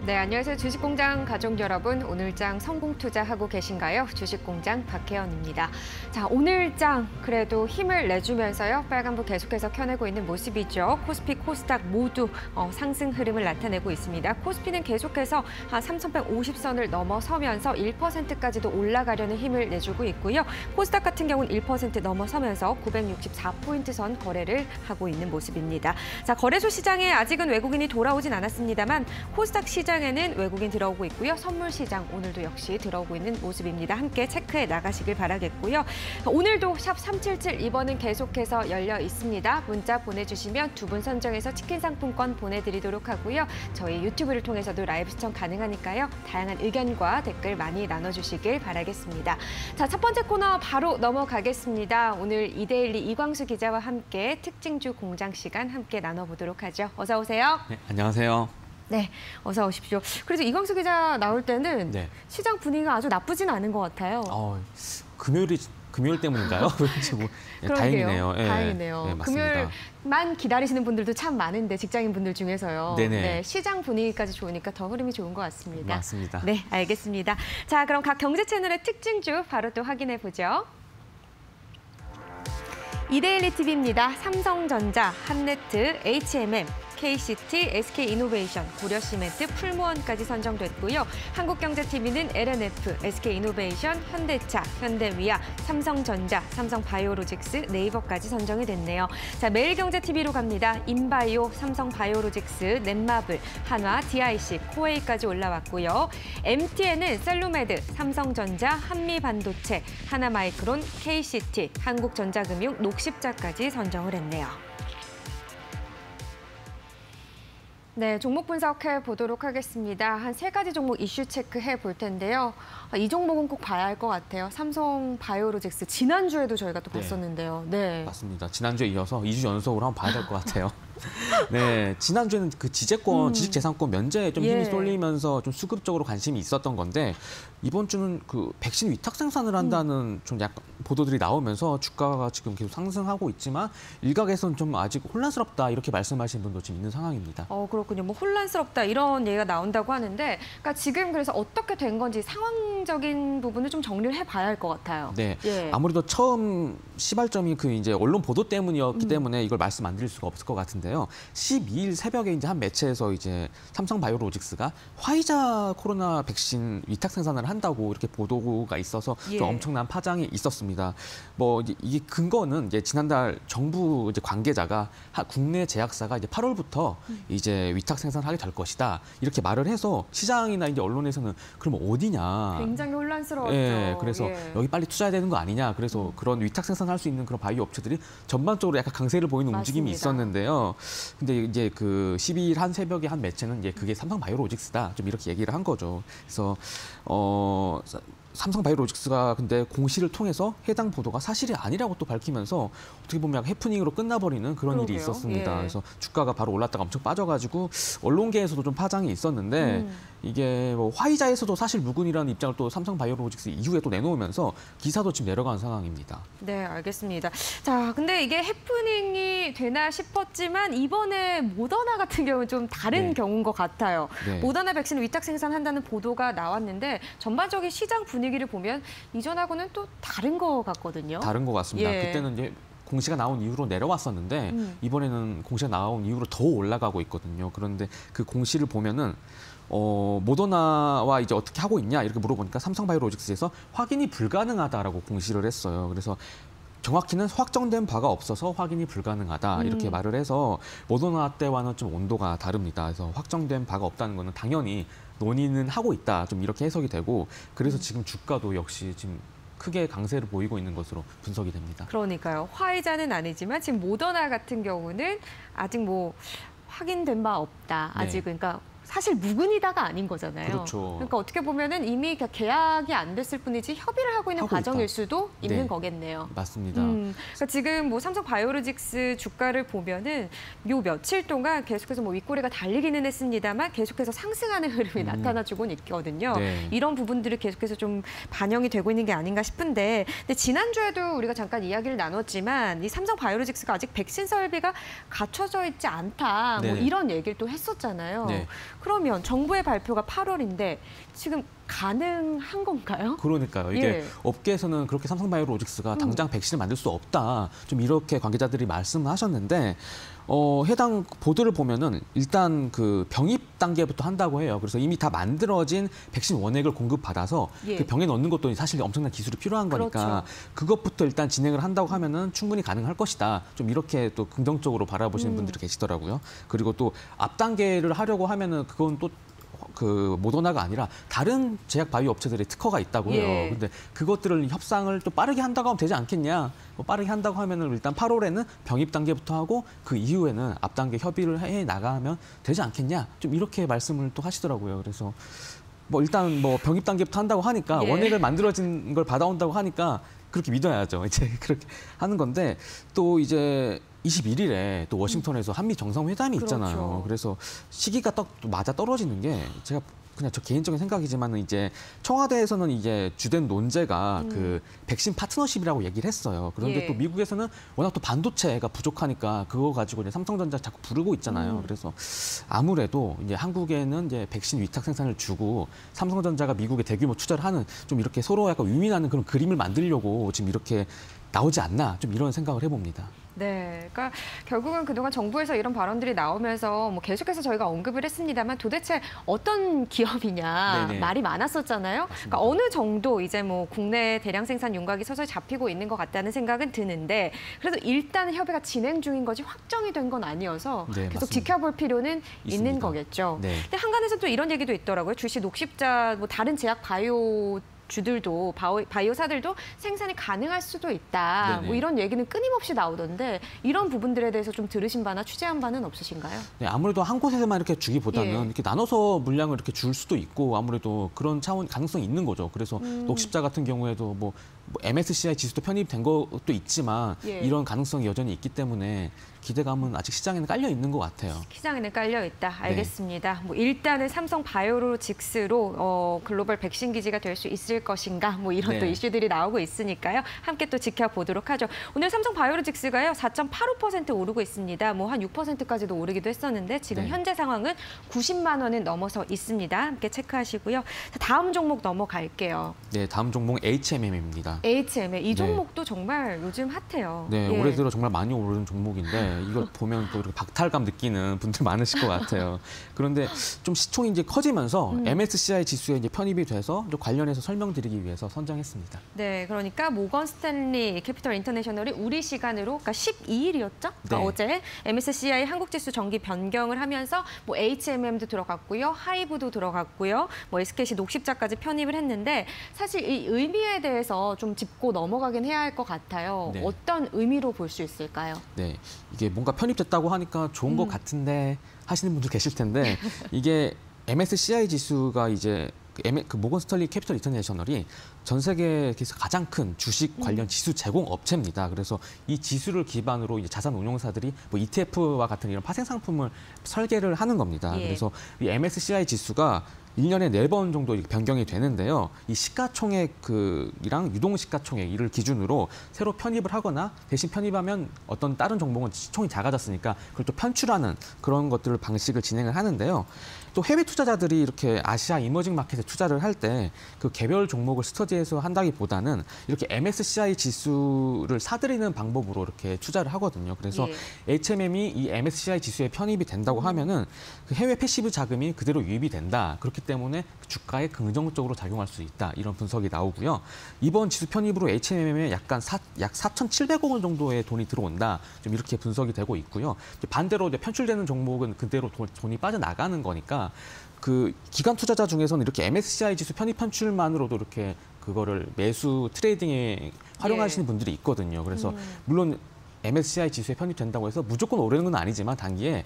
네, 안녕하세요. 주식공장 가족 여러분. 오늘장 성공투자하고 계신가요? 주식공장 박혜연입니다. 자, 오늘장 그래도 힘을 내주면서요. 빨간불 계속해서 켜내고 있는 모습이죠. 코스피, 코스닥 모두 상승 흐름을 나타내고 있습니다. 코스피는 계속해서 3,150선을 넘어서면서 1%까지도 올라가려는 힘을 내주고 있고요. 코스닥 같은 경우는 1% 넘어서면서 964포인트 선 거래를 하고 있는 모습입니다. 자, 거래소 시장에 아직은 외국인이 돌아오진 않았습니다만 코스닥 시장에는 외국인 들어오고 있고요. 선물 시장 오늘도 역시 들어오고 있는 모습입니다. 함께 체크해 나가시길 바라겠고요. 오늘도 샵 377 계속해서 열려 있습니다. 문자 보내주시면 두 분 선정해서 치킨 상품권 보내드리도록 하고요. 저희 유튜브를 통해서도 라이브 시청 가능하니까요. 다양한 의견과 댓글 많이 나눠주시길 바라겠습니다. 자, 첫 번째 코너 바로 넘어가겠습니다. 오늘 이데일리 이광수 기자와 함께 특징주 공장 시간 함께 나눠보도록 하죠. 어서 오세요. 네, 안녕하세요. 네, 어서 오십시오. 그래서 이광수 기자 나올 때는 시장 분위기가 아주 나쁘진 않은 것 같아요. 금요일 때문인가요? 왠지 뭐 다행이네요. 다행이네요. 네, 맞습니다. 금요일만 기다리시는 분들도 참 많은데 직장인분들 중에서요. 네, 시장 분위기까지 좋으니까 더 흐름이 좋은 것 같습니다. 맞습니다. 네, 알겠습니다. 자, 그럼 각 경제 채널의 특징주 바로 또 확인해 보죠. 이데일리 TV입니다. 삼성전자, 한네트, HMM, KCT, SK이노베이션, 고려시멘트, 풀무원까지 선정됐고요. 한국경제TV는 LNF, SK이노베이션, 현대차, 현대위아, 삼성전자, 삼성바이오로직스, 네이버까지 선정이 됐네요. 자, 매일경제TV로 갑니다. 인바이오, 삼성바이오로직스, 넷마블, 한화, DIC, 코웨이까지 올라왔고요. MTN은 셀루메드, 삼성전자, 한미반도체, 하나마이크론, KCT, 한국전자금융, 녹십자까지 선정을 했네요. 네, 종목 분석해 보도록 하겠습니다. 한 3가지 종목 이슈 체크해 볼 텐데요. 이 종목은 꼭 봐야 할 것 같아요. 삼성 바이오로직스. 지난주에도 저희가 또 봤었는데요. 네. 맞습니다. 지난주에 이어서 2주 연속으로 한번 봐야 될 것 같아요. 네, 지난주에는 그 지재권, 지식재산권 면제에 좀 힘이 쏠리면서 좀 수급적으로 관심이 있었던 건데 이번 주는 그 백신 위탁 생산을 한다는 좀 약간 보도들이 나오면서 주가가 지금 계속 상승하고 있지만 일각에서는 좀 아직 혼란스럽다 이렇게 말씀하시는 분도 지금 있는 상황입니다. 그렇군요. 뭐 혼란스럽다 이런 얘기가 나온다고 하는데 그러니까 지금 그래서 어떻게 된 건지 상황적인 부분을 좀 정리를 해봐야 할 것 같아요. 네, 아무래도 처음 시발점이 그 이제 언론 보도 때문이었기 때문에 이걸 말씀 안 드릴 수가 없을 것 같은데요. 12일 새벽에 이제 한 매체에서 이제 삼성바이오로직스가 화이자 코로나 백신 위탁 생산을 한다고 이렇게 보도가 있어서 좀 엄청난 파장이 있었습니다. 뭐 이게 근거는 이제 지난달 정부 이제 관계자가 국내 제약사가 이제 8월부터 이제 위탁 생산하게 될 것이다 이렇게 말을 해서 시장이나 이제 언론에서는 그럼 어디냐? 굉장히 혼란스러웠죠. 네, 그래서 여기 빨리 투자해야 되는 거 아니냐? 그래서 그런 위탁 생산할 수 있는 그런 바이오 업체들이 전반적으로 약간 강세를 보이는 움직임이 있었는데요. 근데 이제 그 12일 한 새벽에 한 매체는 이제 그게 삼성바이오로직스다 좀 이렇게 얘기를 한 거죠. 그래서 삼성바이오로직스가 근데 공시를 통해서 해당 보도가 사실이 아니라고 또 밝히면서 어떻게 보면 약간 해프닝으로 끝나버리는 그런 일이 있었습니다. 그래서 주가가 바로 올랐다가 엄청 빠져가지고 언론계에서도 좀 파장이 있었는데 이게 뭐 화이자에서도 사실 무근이라는 입장을 또 삼성바이오로직스 이후에 또 내놓으면서 기사도 지금 내려간 상황입니다. 네, 알겠습니다. 자, 근데 이게 해프닝이 되나 싶었지만 이번에 모더나 같은 경우는 좀 다른 경우인 것 같아요. 모더나 백신 위탁 생산한다는 보도가 나왔는데 전반적인 시장 분위기를 보면 이전하고는 또 다른 것 같거든요. 다른 것 같습니다. 그때는 이제 공시가 나온 이후로 내려왔었는데 이번에는 공시가 나온 이후로 더 올라가고 있거든요. 그런데 그 공시를 보면은 모더나와 이제 어떻게 하고 있냐 이렇게 물어보니까 삼성바이오로직스에서 확인이 불가능하다라고 공시를 했어요. 그래서 정확히는 확정된 바가 없어서 확인이 불가능하다 이렇게 말을 해서 모더나 때와는 좀 온도가 다릅니다. 그래서 확정된 바가 없다는 거는 당연히 논의는 하고 있다 좀 이렇게 해석이 되고 그래서 지금 주가도 역시 지금 크게 강세를 보이고 있는 것으로 분석이 됩니다. 그러니까요. 화이자는 아니지만 지금 모더나 같은 경우는 아직 뭐 확인된 바 없다. 아직은 그러니까 사실 무근이다가 아닌 거잖아요. 그렇죠. 그러니까 어떻게 보면은 이미 계약이 안 됐을 뿐이지 협의를 하고 있는 과정일 수도 있는 거겠네요. 맞습니다. 그러니까 지금 뭐 삼성 바이오로직스 주가를 보면은 요 며칠 동안 계속해서 뭐 윗꼬리가 달리기는 했습니다만 계속해서 상승하는 흐름이 나타나주곤 있거든요. 이런 부분들이 계속해서 좀 반영이 되고 있는 게 아닌가 싶은데, 근데 지난주에도 우리가 잠깐 이야기를 나눴지만 이 삼성 바이오로직스가 아직 백신 설비가 갖춰져 있지 않다. 뭐 이런 얘기를 또 했었잖아요. 그러면 정부의 발표가 8월인데 지금 가능한 건가요? 그러니까요. 이게 예. 업계에서는 그렇게 삼성바이오로직스가 당장 백신을 만들 수 없다. 좀 이렇게 관계자들이 말씀을 하셨는데 해당 보도를 보면은 일단 그 병입 단계부터 한다고 해요. 그래서 이미 다 만들어진 백신 원액을 공급받아서 예. 그 병에 넣는 것도 사실 엄청난 기술이 필요한 거니까 그렇죠. 그것부터 일단 진행을 한다고 하면은 충분히 가능할 것이다. 좀 이렇게 또 긍정적으로 바라보시는 분들이 계시더라고요. 그리고 또 앞 단계를 하려고 하면은 그건 또 그 모더나가 아니라 다른 제약 바이오 업체들의 특허가 있다고 해요. 예. 근데 그것들을 협상을 또 빠르게 한다고 하면 되지 않겠냐? 뭐 빠르게 한다고 하면은 일단 8월에는 병입 단계부터 하고 그 이후에는 앞 단계 협의를 해 나가면 되지 않겠냐? 좀 이렇게 말씀을 또 하시더라고요. 그래서 뭐 일단 뭐 병입 단계부터 한다고 하니까 예. 원액을 만들어진 걸 받아온다고 하니까 그렇게 믿어야죠. 이제 그렇게 하는 건데 또 이제 21일에 또 워싱턴에서 한미 정상회담이 있잖아요. 그렇죠. 그래서 시기가 또 맞아 떨어지는 게 제가 그냥 저 개인적인 생각이지만은 이제 청와대에서는 이제 주된 논제가 그 백신 파트너십이라고 얘기를 했어요. 그런데 예. 또 미국에서는 워낙 또 반도체가 부족하니까 그거 가지고 이제 삼성전자 자꾸 부르고 있잖아요. 그래서 아무래도 이제 한국에는 이제 백신 위탁 생산을 주고 삼성전자가 미국에 대규모 투자를 하는 좀 이렇게 서로 약간 윈윈하는 그런 그림을 만들려고 지금 이렇게 나오지 않나 좀 이런 생각을 해봅니다. 네, 그러니까 결국은 그동안 정부에서 이런 발언들이 나오면서 뭐 계속해서 저희가 언급을 했습니다만 도대체 어떤 기업이냐 네네. 말이 많았었잖아요. 그러니까 어느 정도 이제 뭐 국내 대량 생산 윤곽이 서서히 잡히고 있는 것 같다는 생각은 드는데 그래도 일단은 협의가 진행 중인 거지 확정이 된 건 아니어서 네, 계속 맞습니다. 지켜볼 필요는 있는 있습니다. 거겠죠. 네. 근데 한간에서 또 이런 얘기도 있더라고요. 주시 녹십자 뭐 다른 제약 바이오 주들도 바이오사들도 생산이 가능할 수도 있다. 네네. 뭐 이런 얘기는 끊임없이 나오던데 이런 부분들에 대해서 좀 들으신 바나 취재한 바는 없으신가요? 네, 아무래도 한 곳에서만 이렇게 주기보다는 예. 이렇게 나눠서 물량을 이렇게 줄 수도 있고 아무래도 그런 차원 가능성이 있는 거죠. 그래서 녹십자 같은 경우에도 뭐 MSCI 지수도 편입된 것도 있지만 예. 이런 가능성이 여전히 있기 때문에 기대감은 아직 시장에는 깔려 있는 것 같아요. 시장에는 깔려 있다. 알겠습니다. 뭐 일단은 삼성 바이오로직스로 글로벌 백신 기지가 될 수 있을 것인가? 뭐 이런 또 네. 이슈들이 나오고 있으니까요. 함께 또 지켜보도록 하죠. 오늘 삼성 바이오로직스가요 4.85% 오르고 있습니다. 뭐 한 6%까지도 오르기도 했었는데 지금 네. 현재 상황은 90만 원은 넘어서 있습니다. 함께 체크하시고요. 자, 다음 종목 넘어갈게요. 네, 다음 종목 HMM입니다. HM의 이 네. 종목도 정말 요즘 핫해요. 네, 예. 올해 들어 정말 많이 오르는 종목인데 이걸 보면 또 이렇게 박탈감 느끼는 분들 많으실 것 같아요. 그런데 좀 시총이 이제 커지면서 MSCI 지수에 이제 편입이 돼서 좀 관련해서 설명드리기 위해서 선정했습니다. 네, 그러니까 모건 스탠리 캐피털 인터내셔널이 우리 시간으로 그러니까 12일이었죠? 그러니까 네. 어제 MSCI 한국지수 정기 변경을 하면서 뭐 HMM도 들어갔고요, 하이브도 들어갔고요, 뭐 SKC 녹십자까지 편입을 했는데 사실 이 의미에 대해서 좀 짚고 넘어가긴 해야 할 것 같아요. 네. 어떤 의미로 볼 수 있을까요? 네, 이게 뭔가 편입됐다고 하니까 좋은 것 같은데 하시는 분들 계실 텐데 이게 MSCI 지수가 이제 그 모건 스탠리 캐피털 인터내셔널이 전 세계에서 가장 큰 주식 관련 지수 제공 업체입니다. 그래서 이 지수를 기반으로 이제 자산 운용사들이 뭐 ETF와 같은 이런 파생 상품을 설계를 하는 겁니다. 예. 그래서 이 MSCI 지수가 1년에 4번 정도 변경이 되는데요. 이 시가총액이랑 유동 시가총액 이를 기준으로 새로 편입을 하거나 대신 편입하면 어떤 다른 종목은 시총이 작아졌으니까 그걸 또 편출하는 그런 것들을 방식을 진행을 하는데요. 또 해외 투자자들이 이렇게 아시아 이머징 마켓에 투자를 할 때 그 개별 종목을 스터디해서 한다기보다는 이렇게 MSCI 지수를 사들이는 방법으로 이렇게 투자를 하거든요. 그래서 예. HMM이 이 MSCI 지수에 편입이 된다고 하면은 그 해외 패시브 자금이 그대로 유입이 된다. 그렇기 때문에 주가에 긍정적으로 작용할 수 있다. 이런 분석이 나오고요. 이번 지수 편입으로 HMM에 약 4,700억 원 정도의 돈이 들어온다. 좀 이렇게 분석이 되고 있고요. 반대로 이제 편출되는 종목은 그대로 돈이 빠져나가는 거니까 그 기관 투자자 중에서는 이렇게 MSCI 지수 편입 편출만으로도 이렇게 그거를 매수 트레이딩에 활용하시는 분들이 있거든요. 그래서 물론 MSCI 지수에 편입된다고 해서 무조건 오르는 건 아니지만 단기에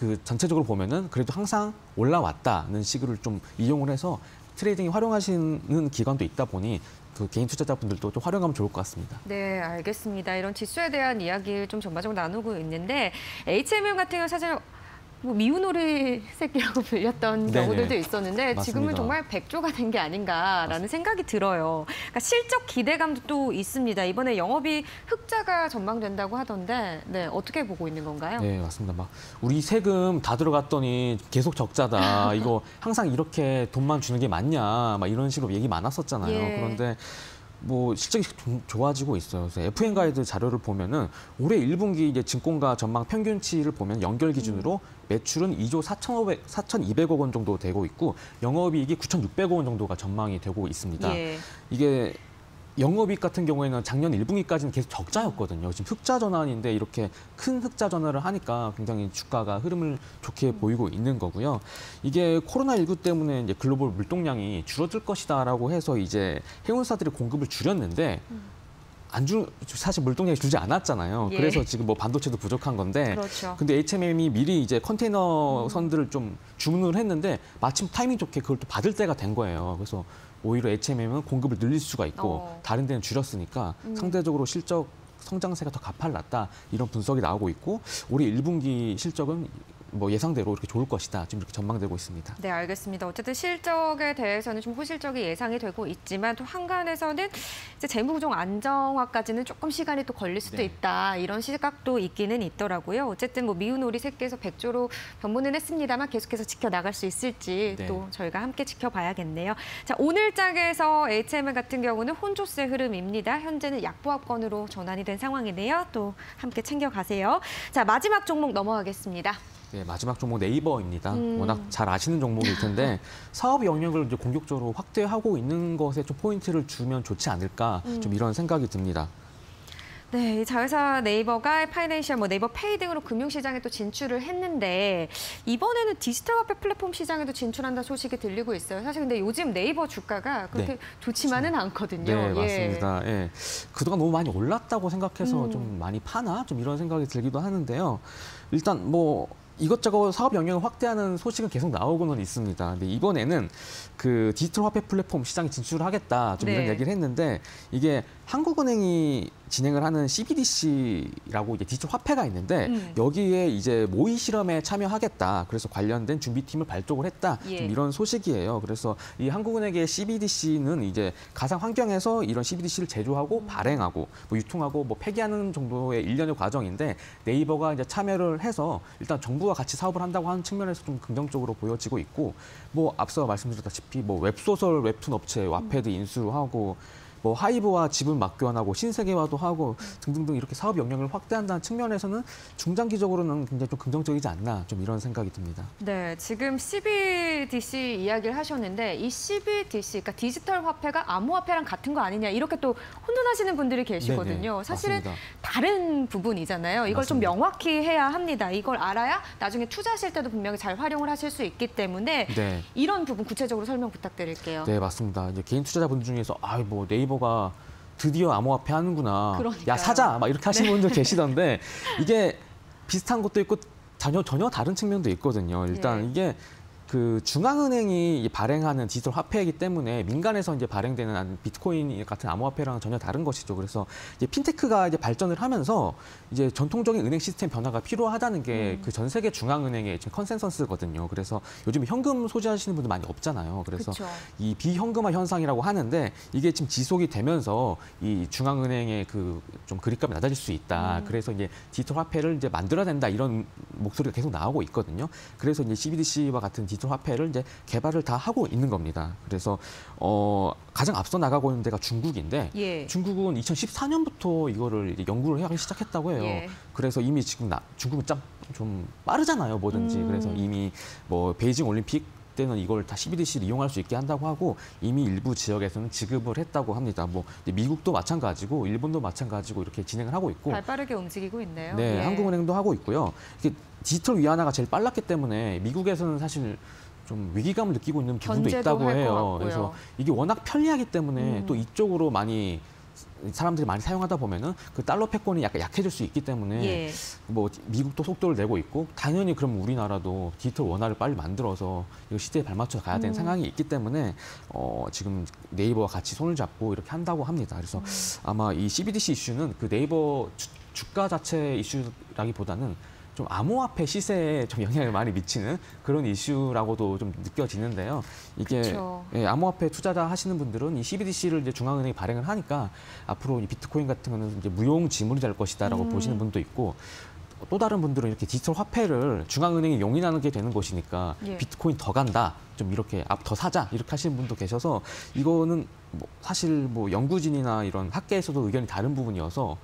그 전체적으로 보면은 그래도 항상 올라왔다는 식으로 좀 이용을 해서 트레이딩에 활용하시는 기관도 있다 보니 그 개인 투자자분들도 좀 활용하면 좋을 것 같습니다. 네, 알겠습니다. 이런 지수에 대한 이야기를 좀 전반적으로 나누고 있는데 HMM 같은 경우 사실 뭐 미운오리 새끼라고 불렸던 네네. 경우들도 있었는데 지금은 맞습니다. 정말 백조가 된 게 아닌가라는 생각이 들어요. 그러니까 실적 기대감도 또 있습니다. 이번에 영업이 흑자가 전망된다고 하던데 네, 어떻게 보고 있는 건가요? 네, 맞습니다. 막 우리 세금 다 들어갔더니 계속 적자다. 이거 항상 이렇게 돈만 주는 게 맞냐? 막 이런 식으로 얘기 많았었잖아요. 예. 그런데 뭐 실적이 좀 좋아지고 있어요. 그래서 FM 가이드 자료를 보면은 올해 1분기 이제 증권가 전망 평균치를 보면 연결 기준으로 매출은 2조 4,200억 원 정도 되고 있고 영업이익이 9,600억 원 정도가 전망이 되고 있습니다. 예. 이게 영업이익 같은 경우에는 작년 1분기까지는 계속 적자였거든요. 지금 흑자 전환인데 이렇게 큰 흑자 전환을 하니까 굉장히 주가가 흐름을 좋게 보이고 있는 거고요. 이게 코로나19 때문에 이제 글로벌 물동량이 줄어들 것이다라고 해서 이제 해운사들이 공급을 줄였는데 사실 물동량이 줄지 않았잖아요. 예. 그래서 지금 뭐 반도체도 부족한 건데. 그렇죠. 근데 HMM이 미리 이제 컨테이너 선들을 좀 주문을 했는데 마침 타이밍 좋게 그걸 또 받을 때가 된 거예요. 그래서 오히려 HMM은 공급을 늘릴 수가 있고 다른 데는 줄였으니까 상대적으로 실적 성장세가 더 가팔랐다 이런 분석이 나오고 있고 올해 1분기 실적은 뭐 예상대로 이렇게 좋을 것이다 지금 이렇게 전망되고 있습니다. 네, 알겠습니다. 어쨌든 실적에 대해서는 좀 호실적이 예상이 되고 있지만 또 한간에서는 이제 재무구조 안정화까지는 조금 시간이 또 걸릴 수도 네. 있다 이런 시각도 있기는 있더라고요. 어쨌든 뭐 미운오리 새끼에서 백조로 변모는 했습니다만 계속해서 지켜나갈 수 있을지 네. 또 저희가 함께 지켜봐야겠네요. 자, 오늘 장에서 HMM 같은 경우는 혼조세 흐름입니다. 현재는 약보합권으로 전환이 된 상황이네요. 또 함께 챙겨가세요. 자, 마지막 종목 넘어가겠습니다. 네, 마지막 종목 네이버입니다. 워낙 잘 아시는 종목일 텐데 사업 영역을 이제 공격적으로 확대하고 있는 것에 좀 포인트를 주면 좋지 않을까 좀 이런 생각이 듭니다. 네, 이 자회사 네이버가 파이낸셜, 뭐 네이버 페이 등으로 금융시장에 또 진출을 했는데 이번에는 디지털 화폐 플랫폼 시장에도 진출한다는 소식이 들리고 있어요. 사실 근데 요즘 네이버 주가가 그렇게 네. 좋지만은 않거든요. 네, 예. 맞습니다. 예. 그동안 너무 많이 올랐다고 생각해서 좀 많이 파나? 좀 이런 생각이 들기도 하는데요. 일단 뭐 이것저것 사업 영역을 확대하는 소식은 계속 나오고는 있습니다. 근데 이번에는 그 디지털 화폐 플랫폼 시장에 진출을 하겠다 좀 이런 네. 얘기를 했는데 이게 한국은행이 진행을 하는 CBDC라고 이제 디지털 화폐가 있는데 여기에 이제 모의 실험에 참여하겠다. 그래서 관련된 준비팀을 발족을 했다. 예. 좀 이런 소식이에요. 그래서 이 한국은행의 CBDC는 이제 가상 환경에서 이런 CBDC를 제조하고 발행하고 뭐 유통하고 뭐 폐기하는 정도의 일련의 과정인데 네이버가 이제 참여를 해서 일단 정부와 같이 사업을 한다고 하는 측면에서 좀 긍정적으로 보여지고 있고 뭐 앞서 말씀드렸다시피 뭐 웹소설 웹툰 업체 와패드 인수하고 뭐 하이브와 지분 맞교환하고 신세계화도 하고 등등등 이렇게 사업 영역을 확대한다는 측면에서는 중장기적으로는 굉장히 좀 긍정적이지 않나 좀 이런 생각이 듭니다. 네, 지금 CBDC 이야기를 하셨는데 이 CBDC, 그러니까 디지털 화폐가 암호화폐랑 같은 거 아니냐 이렇게 또 혼돈하시는 분들이 계시거든요. 네네, 사실은 맞습니다. 다른 부분이잖아요. 이걸 좀 맞습니다. 명확히 해야 합니다. 이걸 알아야 나중에 투자하실 때도 분명히 잘 활용을 하실 수 있기 때문에 네. 이런 부분 구체적으로 설명 부탁드릴게요. 네, 맞습니다. 이제 개인 투자자분들 중에서 뭐 네이버가 드디어 암호화폐 하는구나. 그러니까요. 야, 사자. 막 이렇게 하시는 분들 계시던데 이게 비슷한 것도 있고 전혀 다른 측면도 있거든요. 일단 예. 이게 그 중앙은행이 발행하는 디지털 화폐이기 때문에 민간에서 이제 발행되는 비트코인 같은 암호화폐랑은 전혀 다른 것이죠. 그래서 이제 핀테크가 이제 발전을 하면서 이제 전통적인 은행 시스템 변화가 필요하다는 게 그 전 세계 중앙은행의 지금 컨센서스거든요. 그래서 요즘 현금 소지하시는 분들 많이 없잖아요. 그래서 그쵸. 이 비현금화 현상이라고 하는데 이게 지금 지속이 되면서 이 중앙은행의 그 좀 그립감이 낮아질 수 있다. 그래서 이제 디지털 화폐를 이제 만들어야 된다 이런 목소리가 계속 나오고 있거든요. 그래서 이제 CBDC와 같은 디지털 화폐를 이제 개발을 다 하고 있는 겁니다. 그래서 가장 앞서 나가고 있는 데가 중국인데 예. 중국은 2014년부터 이거를 이제 연구를 하기 시작했다고 해요. 예. 그래서 이미 지금 중국은 좀 빠르잖아요, 뭐든지. 그래서 이미 뭐 베이징 올림픽 때는 이걸 다 CBDC를 이용할 수 있게 한다고 하고 이미 일부 지역에서는 지급을 했다고 합니다. 뭐 미국도 마찬가지고 일본도 마찬가지고 이렇게 진행을 하고 있고. 발빠르게 움직이고 있네요. 네, 예. 한국은행도 하고 있고요. 이게 디지털 위안화가 제일 빨랐기 때문에 미국에서는 사실 좀 위기감을 느끼고 있는 부분도 견제도 있다고 할것 해요. 같고요. 그래서 이게 워낙 편리하기 때문에 또 이쪽으로 많이 사람들이 많이 사용하다 보면은 그 달러 패권이 약간 약해질 수 있기 때문에 예. 뭐 미국도 속도를 내고 있고 당연히 그럼 우리나라도 디지털 원화를 빨리 만들어서 이거 시대에 발맞춰 가야 되는 상황이 있기 때문에 지금 네이버와 같이 손을 잡고 이렇게 한다고 합니다. 그래서 아마 이 CBDC 이슈는 그 네이버 주가 자체 이슈라기보다는 좀 암호화폐 시세에 좀 영향을 많이 미치는 그런 이슈라고도 좀 느껴지는데요. 이게 그쵸. 예, 암호화폐 투자자 하시는 분들은 이 CBDC를 이제 중앙은행이 발행을 하니까 앞으로 이 비트코인 같은 거는 이제 무용 지물이 될 것이다라고 보시는 분도 있고, 또 다른 분들은 이렇게 디지털 화폐를 중앙은행이 용인하게 되는 것이니까 예. 비트코인 더 간다, 좀 이렇게 더 사자 이렇게 하시는 분도 계셔서 이거는 뭐 사실 뭐 연구진이나 이런 학계에서도 의견이 다른 부분이어서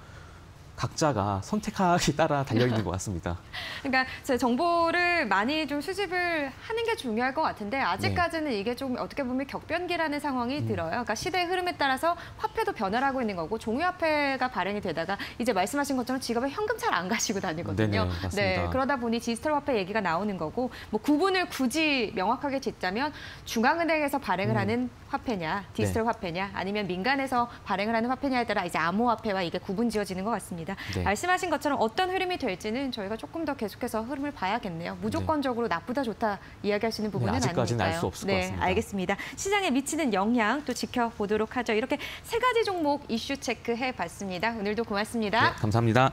각자가 선택하기 따라 달려 있는 것 같습니다. 그러니까 제 정보를 많이 좀 수집을 하는 게 중요할 것 같은데 아직까지는 이게 좀 어떻게 보면 격변기라는 상황이 들어요. 그러니까 시대의 흐름에 따라서 화폐도 변화를 하고 있는 거고 종이화폐가 발행이 되다가 이제 말씀하신 것처럼 지갑에 현금 잘 안 가시고 다니거든요. 네네, 맞습니다. 그러다 보니 디지털 화폐 얘기가 나오는 거고 뭐 구분을 굳이 명확하게 짓자면 중앙은행에서 발행을 하는 화폐냐, 디지털 화폐냐, 아니면 민간에서 발행을 하는 화폐냐에 따라 이제 암호화폐와 이게 구분 지어지는 것 같습니다. 네. 말씀하신 것처럼 어떤 흐름이 될지는 저희가 조금 더 계속해서 흐름을 봐야겠네요. 무조건적으로 나쁘다 좋다 이야기할 수 있는 부분은 아직까지는 아니니까요. 알 수 없을 것 같습니다. 알겠습니다. 시장에 미치는 영향 또 지켜보도록 하죠. 이렇게 세 가지 종목 이슈 체크해봤습니다. 오늘도 고맙습니다. 네, 감사합니다.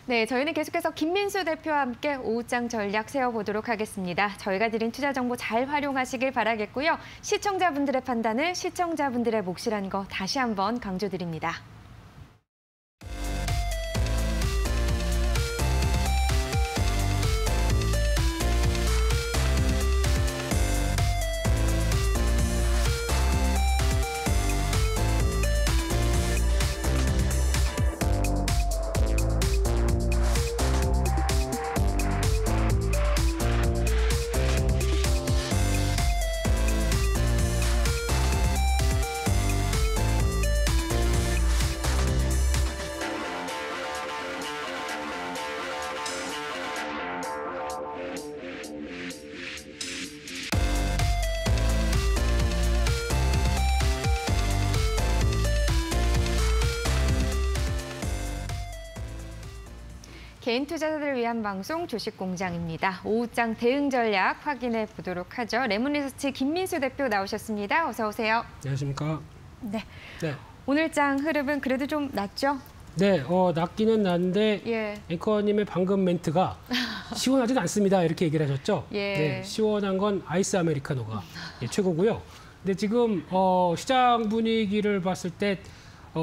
네, 저희는 계속해서 김민수 대표와 함께 오후장 전략 세워보도록 하겠습니다. 저희가 드린 투자 정보 잘 활용하시길 바라겠고요. 시청자분들의 판단은 시청자분들의 몫이라는 거 다시 한번 강조드립니다. 개인 투자자들을 위한 방송 주식공장입니다. 오후장 대응 전략 확인해 보도록 하죠. 레몬리서치 김민수 대표 나오셨습니다. 어서 오세요. 안녕하십니까. 네. 네. 오늘장 흐름은 그래도 좀 낫죠? 네, 낮기는 났는데 예. 앵커님의 방금 멘트가 시원하진 않습니다. 이렇게 얘기를 하셨죠? 예. 네, 시원한 건 아이스 아메리카노가 최고고요. 근데 지금 시장 분위기를 봤을 때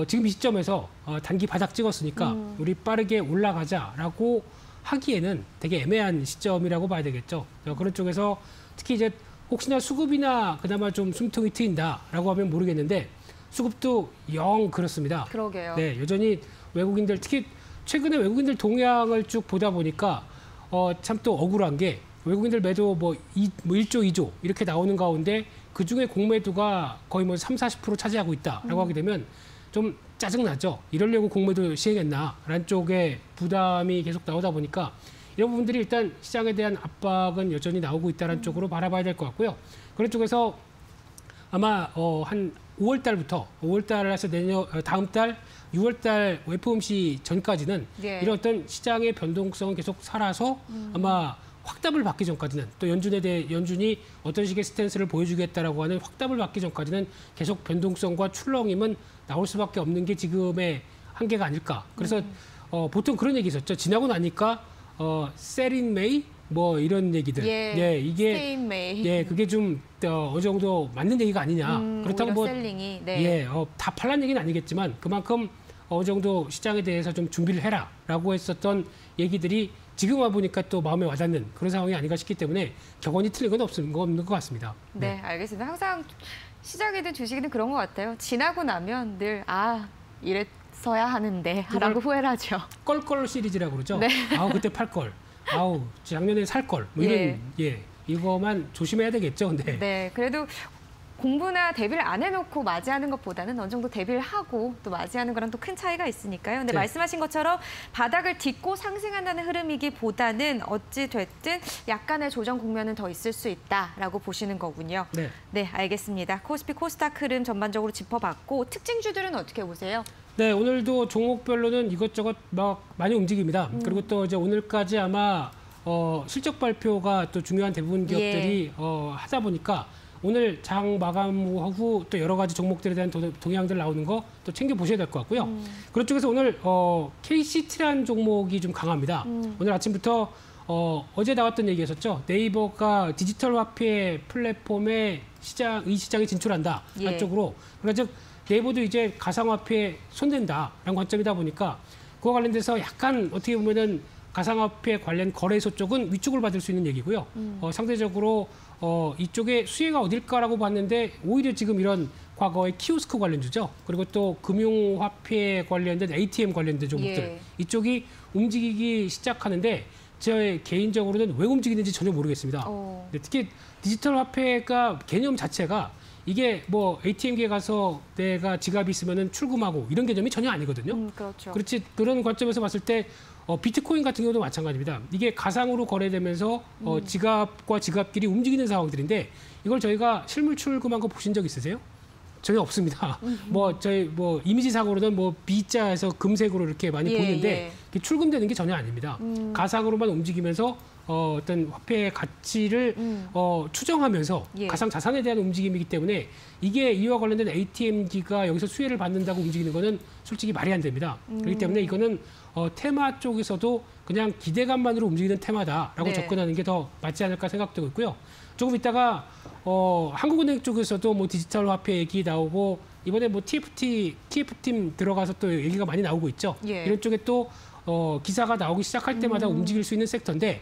지금 이 시점에서 단기 바닥 찍었으니까 우리 빠르게 올라가자라고 하기에는 되게 애매한 시점이라고 봐야 되겠죠. 그런 쪽에서 특히 이제 혹시나 수급이나 그나마 좀 숨통이 트인다라고 하면 모르겠는데 수급도 영 그렇습니다. 그러게요. 네, 여전히 외국인들 특히 최근에 외국인들 동향을 쭉 보다 보니까 참 또 억울한 게 외국인들 매도 뭐 1조, 2조 이렇게 나오는 가운데 그중에 공매도가 거의 뭐 30~40% 차지하고 있다라고 하게 되면 좀 짜증나죠. 이러려고 공매도 시행했나라는 쪽에 부담이 계속 나오다 보니까 이런 부분들이 일단 시장에 대한 압박은 여전히 나오고 있다는 쪽으로 바라봐야 될 것 같고요. 그런 쪽에서 아마 한 5월 달부터 5월 달에서 다음 달 6월 달 FOMC 전까지는 예. 이런 어떤 시장의 변동성은 계속 살아서 아마 확답을 받기 전까지는 또 연준이 어떤 식의 스탠스를 보여주겠다라고 하는 확답을 받기 전까지는 계속 변동성과 출렁임은 나올 수밖에 없는 게 지금의 한계가 아닐까. 그래서 보통 그런 얘기 있었죠. 지나고 나니까 sell in May 뭐 이런 얘기들. 예, 이게 stay in May. 예, 그게 좀 어느 정도 맞는 얘기가 아니냐. 그렇다고 뭐 셀링이. 네. 다 팔란 얘기는 아니겠지만 그만큼 어느 정도 시장에 대해서 좀 준비를 해라라고 했었던 얘기들이 지금 와 보니까 또 마음에 와닿는 그런 상황이 아닌가 싶기 때문에 격언이 틀린 건 없는 것 같습니다. 네, 알겠습니다. 항상 시장이든 주식이든 그런 것 같아요. 지나고 나면 늘 이랬어야 하는데 라고 후회를 하죠. 껄껄 시리즈라고 그러죠. 네. 아우 그때 팔 걸. 아우 작년에 살 걸. 뭐 이런 이거만 조심해야 되겠죠. 근데 네, 그래도 공부나 대비를 안 해놓고 맞이하는 것보다는 어느 정도 대비를 하고 또 맞이하는 거랑 또 큰 차이가 있으니까요. 근데 네. 말씀하신 것처럼 바닥을 딛고 상승한다는 흐름이기보다는 어찌 됐든 약간의 조정 국면은 더 있을 수 있다라고 보시는 거군요. 네. 네, 알겠습니다. 코스피, 코스닥 흐름 전반적으로 짚어봤고 특징주들은 어떻게 보세요? 네, 오늘도 종목별로는 이것저것 막 많이 움직입니다. 그리고 또 이제 오늘까지 아마 실적 발표가 또 중요한 대부분 기업들이 하다 보니까 오늘 장 마감 후 또 여러 가지 종목들에 대한 동향들 나오는 거 또 챙겨 보셔야 될 것 같고요. 그런 쪽에서 오늘 KCT라는 종목이 좀 강합니다. 오늘 아침부터 어제 나왔던 얘기였었죠. 네이버가 디지털 화폐 플랫폼에 이 시장에 진출한다. 예. 한쪽으로. 그러니까 즉 네이버도 이제 가상화폐에 손댄다라는 관점이다 보니까 그와 관련돼서 약간 어떻게 보면은 가상화폐 관련 거래소 쪽은 위축을 받을 수 있는 얘기고요. 상대적으로 이쪽에 수혜가 어딜까라고 봤는데 오히려 지금 이런 과거의 키오스크 관련주죠. 그리고 또 금융화폐 관련된 ATM 관련된 종목들. 예. 이쪽이 움직이기 시작하는데 제 개인적으로는 왜 움직이는지 전혀 모르겠습니다. 근데 특히 디지털 화폐가 개념 자체가 이게 뭐 ATM기에 가서 내가 지갑이 있으면은 출금하고 이런 개념이 전혀 아니거든요. 그렇죠. 그렇지 그런 관점에서 봤을 때 비트코인 같은 경우도 마찬가지입니다. 이게 가상으로 거래되면서 지갑과 지갑끼리 움직이는 상황들인데 이걸 저희가 실물 출금한 거 보신 적 있으세요? 전혀 없습니다. 저희 이미지상으로는 B자에서 금색으로 이렇게 많이 예, 보이는데 예. 출금되는 게 전혀 아닙니다. 가상으로만 움직이면서 어떤 화폐의 가치를 추정하면서 예. 가상 자산에 대한 움직임이기 때문에 이게 이와 관련된 ATM기가 여기서 수혜를 받는다고 움직이는 거는 솔직히 말이 안 됩니다. 그렇기 때문에 이거는 테마 쪽에서도 그냥 기대감만으로 움직이는 테마다라고 네. 접근하는 게 더 맞지 않을까 생각되고 있고요. 조금 있다가 한국은행 쪽에서도 디지털 화폐 얘기 나오고 이번에 TF팀 들어가서 또 얘기가 많이 나오고 있죠. 예. 이런 쪽에 또 기사가 나오기 시작할 때마다 움직일 수 있는 섹터인데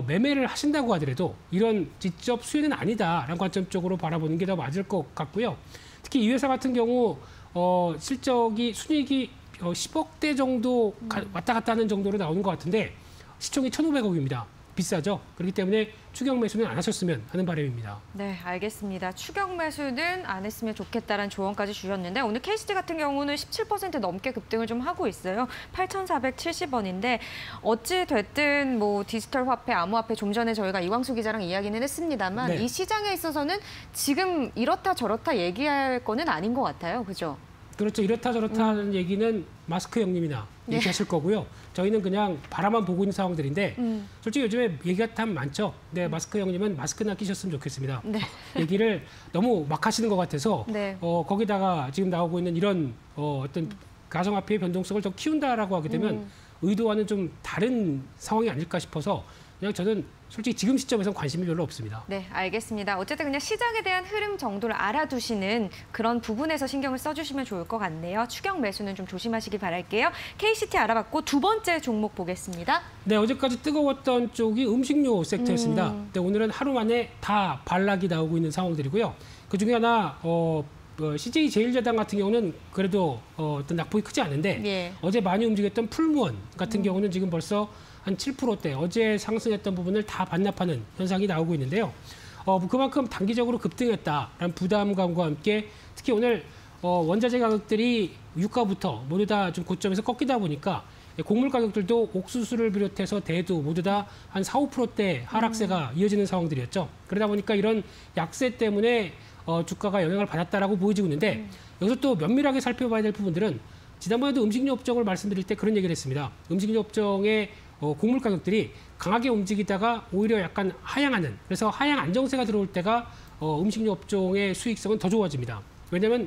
매매를 하신다고 하더라도 이런 직접 수혜는 아니다라는 관점 쪽으로 바라보는 게 더 맞을 것 같고요. 특히 이 회사 같은 경우 순이익이 10억대 정도 왔다 갔다 하는 정도로 나오는 것 같은데 시총이 1,500억입니다. 비싸죠. 그렇기 때문에 추격 매수는 안 하셨으면 하는 바람입니다. 네, 알겠습니다. 추격 매수는 안 했으면 좋겠다라는 조언까지 주셨는데 오늘 KCT 같은 경우는 17% 넘게 급등을 좀 하고 있어요. 8,470원인데 어찌 됐든 디지털 화폐, 암호화폐 좀 전에 저희가 이광수 기자랑 이야기는 했습니다만 네. 이 시장에 있어서는 지금 이렇다 저렇다 얘기할 거는 아닌 것 같아요. 그죠? 그렇죠. 이렇다 저렇다 하는 얘기는 마스크 형님이나 얘기하실 거고요. 저희는 그냥 바라만 보고 있는 상황들인데 솔직히 요즘에 얘기가 참 많죠. 네, 마스크 형님은 마스크나 끼셨으면 좋겠습니다. 네. 얘기를 너무 막 하시는 것 같아서 네. 거기다가 지금 나오고 있는 이런 어떤 가상화폐의 변동성을 더 키운다라고 하게 되면 의도와는 좀 다른 상황이 아닐까 싶어서 그냥 저는 솔직히 지금 시점에서는 관심이 별로 없습니다. 네, 알겠습니다. 어쨌든 그냥 시장에 대한 흐름 정도를 알아두시는 그런 부분에서 신경을 써주시면 좋을 것 같네요. 추격 매수는 좀 조심하시기 바랄게요. KCT 알아봤고 두 번째 종목 보겠습니다. 네, 어제까지 뜨거웠던 쪽이 음식료 섹터였습니다. 근데 오늘은 하루 만에 다 반락이 나오고 있는 상황들이고요. 그중에 하나 CJ 제일제당 같은 경우는 그래도 어떤 낙폭이 크지 않은데 예. 어제 많이 움직였던 풀무원 같은 경우는 지금 벌써 한 7%대 어제 상승했던 부분을 다 반납하는 현상이 나오고 있는데요. 그만큼 단기적으로 급등했다라는 부담감과 함께 특히 오늘 원자재 가격들이 유가부터 모두 다 좀 고점에서 꺾이다 보니까 곡물 가격들도 옥수수를 비롯해서 대두 모두 다 한 4, 5%대 하락세가 이어지는 상황들이었죠. 그러다 보니까 이런 약세 때문에 주가가 영향을 받았다라고 보여지고 있는데 여기서 또 면밀하게 살펴봐야 될 부분들은 지난번에도 음식료 업종을 말씀드릴 때 그런 얘기를 했습니다. 음식료 업종의 곡물 가격들이 강하게 움직이다가 오히려 약간 하향하는 그래서 하향 안정세가 들어올 때가 음식료 업종의 수익성은 더 좋아집니다. 왜냐하면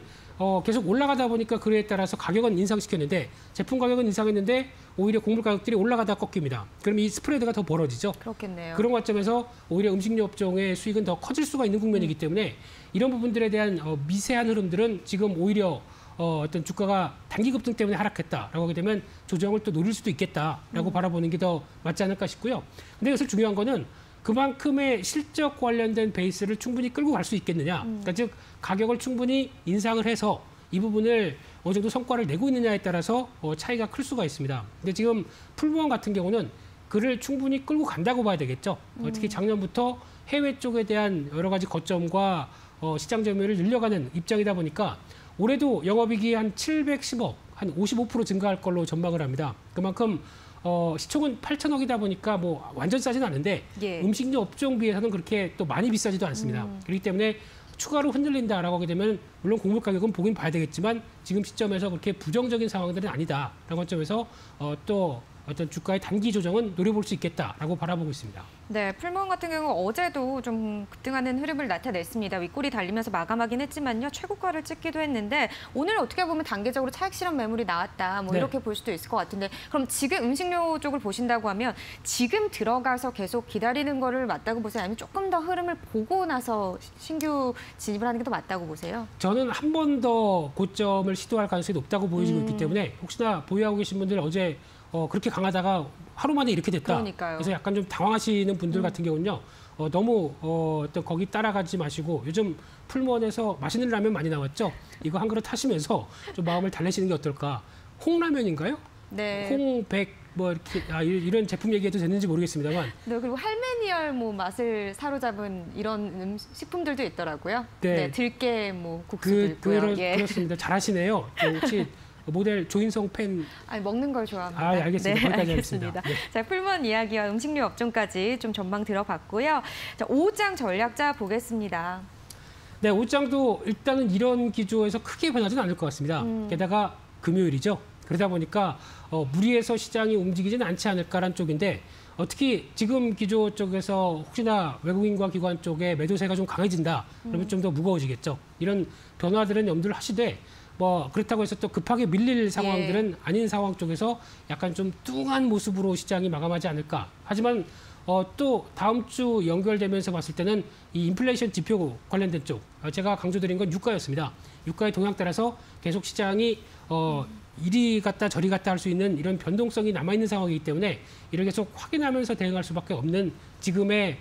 계속 올라가다 보니까 그에 따라서 가격은 인상시켰는데 제품 가격은 인상했는데 오히려 곡물 가격들이 올라가다 꺾입니다. 그럼 이 스프레드가 더 벌어지죠. 그렇겠네요. 그런 관점에서 오히려 음식료 업종의 수익은 더 커질 수가 있는 국면이기 때문에 이런 부분들에 대한 미세한 흐름들은 지금 오히려 어떤 주가가 단기 급등 때문에 하락했다라고 하게 되면 조정을 또 노릴 수도 있겠다라고 바라보는 게 더 맞지 않을까 싶고요. 근데 여기서 중요한 거는 그만큼의 실적 관련된 베이스를 충분히 끌고 갈 수 있겠느냐. 그러니까 즉 가격을 충분히 인상을 해서 이 부분을 어느 정도 성과를 내고 있느냐에 따라서 차이가 클 수가 있습니다. 근데 지금 풀무원 같은 경우는 그를 충분히 끌고 간다고 봐야 되겠죠. 특히 작년부터 해외 쪽에 대한 여러 가지 거점과 시장 점유율을 늘려가는 입장이다 보니까 올해도 영업이익이 한 710억, 한 55% 증가할 걸로 전망을 합니다. 그만큼 시총은 8천억이다 보니까 완전 싸진 않은데 예. 음식료 업종 비해서는 그렇게 또 많이 비싸지도 않습니다. 그렇기 때문에 추가로 흔들린다라고 하게 되면 물론 곡물 가격은 보긴 봐야 되겠지만 지금 시점에서 그렇게 부정적인 상황들은 아니다라는 관점에서 또 어떤 주가의 단기 조정은 노려볼 수 있겠다라고 바라보고 있습니다. 네, 풀무원 같은 경우 어제도 좀 급등하는 흐름을 나타냈습니다. 윗골이 달리면서 마감하긴 했지만요. 최고가를 찍기도 했는데 오늘 어떻게 보면 단기적으로 차익 실현 매물이 나왔다. 뭐 네. 이렇게 볼 수도 있을 것 같은데 그럼 지금 음식료 쪽을 보신다고 하면 지금 들어가서 계속 기다리는 거를 맞다고 보세요? 아니면 조금 더 흐름을 보고 나서 신규 진입을 하는 게 더 맞다고 보세요? 저는 한 번 더 고점을 시도할 가능성이 높다고 보여지고 있기 때문에 혹시나 보유하고 계신 분들 어제 그렇게 강하다가 하루 만에 이렇게 됐다. 그러니까요. 그래서 약간 좀 당황하시는 분들 같은 경우는요. 너무 또 거기 따라가지 마시고 요즘 풀무원에서 맛있는 라면 많이 나왔죠. 이거 한 그릇 하시면서 좀 마음을 달래시는 게 어떨까. 홍라면인가요? 네. 홍백 뭐 이렇게 이런 제품 얘기해도 되는지 모르겠습니다만. 네, 그리고 할메니얼 뭐 맛을 사로잡은 이런 식품들도 있더라고요. 네. 네, 들깨 뭐 국수도 있고요. 예. 그렇습니다. 잘하시네요. 혹시 모델 조인성 팬. 아니, 먹는 걸 좋아합니다. 아, 알겠습니다. 네, 거기까지 알겠습니다. 하겠습니다. 네. 자, 풀무원 이야기와 음식료 업종까지 좀 전망 들어봤고요. 자, 5장 전략자 보겠습니다. 네, 옷장도 일단은 이런 기조에서 크게 변하지는 않을 것 같습니다. 게다가 금요일이죠. 그러다 보니까 무리해서 시장이 움직이지는 않지 않을까라는 쪽인데 특히 지금 기조 쪽에서 혹시나 외국인과 기관 쪽에 매도세가 좀 강해진다. 그러면 좀 더 무거워지겠죠. 이런 변화들은 염두를 하시되 뭐 그렇다고 해서 또 급하게 밀릴 상황들은 아닌 상황 쪽에서 약간 좀 뚱한 모습으로 시장이 마감하지 않을까. 하지만 또 다음 주 연결되면서 봤을 때는 이 인플레이션 지표 관련된 쪽 제가 강조드린 건 유가였습니다. 유가의 동향 따라서 계속 시장이 이리 갔다 저리 갔다 할 수 있는 이런 변동성이 남아있는 상황이기 때문에 이를 계속 확인하면서 대응할 수밖에 없는 지금의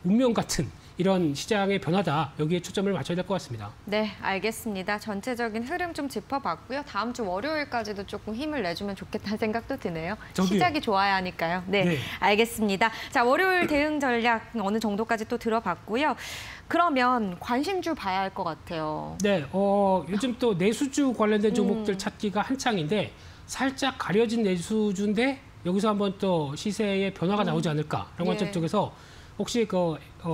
운명 같은 이런 시장의 변화다. 여기에 초점을 맞춰야 될 것 같습니다. 네, 알겠습니다. 전체적인 흐름 좀 짚어봤고요. 다음 주 월요일까지도 조금 힘을 내주면 좋겠다는 생각도 드네요. 저도요. 시작이 좋아야 하니까요. 네, 네. 알겠습니다. 자, 월요일 대응 전략 어느 정도까지 또 들어봤고요. 그러면 관심주 봐야 할 것 같아요. 네, 요즘 또 내수주 관련된 종목들 찾기가 한창인데 살짝 가려진 내수주인데 여기서 한번 또 시세의 변화가 나오지 않을까라는 관점 예. 쪽에서 혹시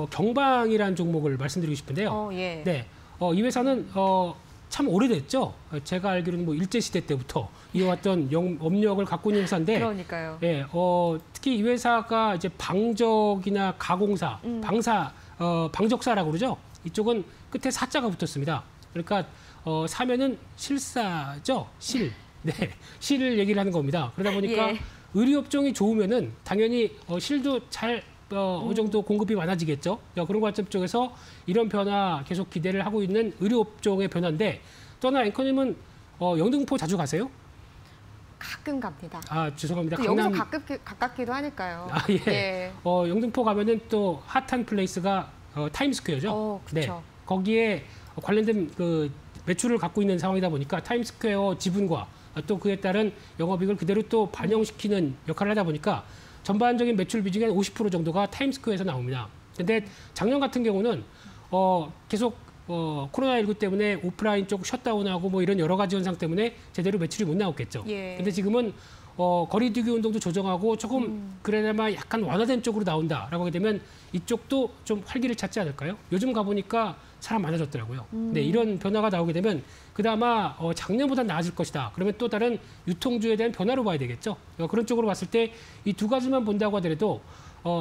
경방이라는 종목을 말씀드리고 싶은데요. 예. 네, 이 회사는 참 오래됐죠. 제가 알기로는 뭐 일제 시대 때부터 이어왔던 업력을 갖고 있는 회사인데, 그러니까요. 예, 특히 이 회사가 이제 방적이나 가공사, 방적사라고 그러죠. 이쪽은 끝에 사자가 붙었습니다. 그러니까 사면은 실사죠, 실. 네, 실을 얘기를 하는 겁니다. 그러다 보니까 예. 의류업종이 좋으면은 당연히 실도 잘 어느 정도 공급이 많아지겠죠. 그런 관점 쪽에서 이런 변화 계속 기대를 하고 있는 의료업종의 변화인데 또 하나 앵커님은 영등포 자주 가세요? 가끔 갑니다. 아 죄송합니다. 여기서 가깝기도 하니까요. 아 예. 예. 영등포 가면은 또 핫한 플레이스가 타임스퀘어죠. 네. 그렇죠. 거기에 관련된 그 매출을 갖고 있는 상황이다 보니까 타임스퀘어 지분과 또 그에 따른 영업이익을 그대로 또 반영시키는 역할을 하다 보니까 전반적인 매출 비중의 50% 정도가 타임스퀘어에서 나옵니다. 근데 작년 같은 경우는 계속 코로나19 때문에 오프라인 쪽 셧다운하고 뭐 이런 여러 가지 현상 때문에 제대로 매출이 못 나왔겠죠. 예. 근데 지금은 거리두기 운동도 조정하고 조금 그래야만 약간 완화된 쪽으로 나온다라고 하게 되면 이쪽도 좀 활기를 찾지 않을까요? 요즘 가보니까 사람 많아졌더라고요. 네, 이런 변화가 나오게 되면 그나마 작년보다 나아질 것이다. 그러면 또 다른 유통주에 대한 변화로 봐야 되겠죠. 그런 쪽으로 봤을 때 이 두 가지만 본다고 하더라도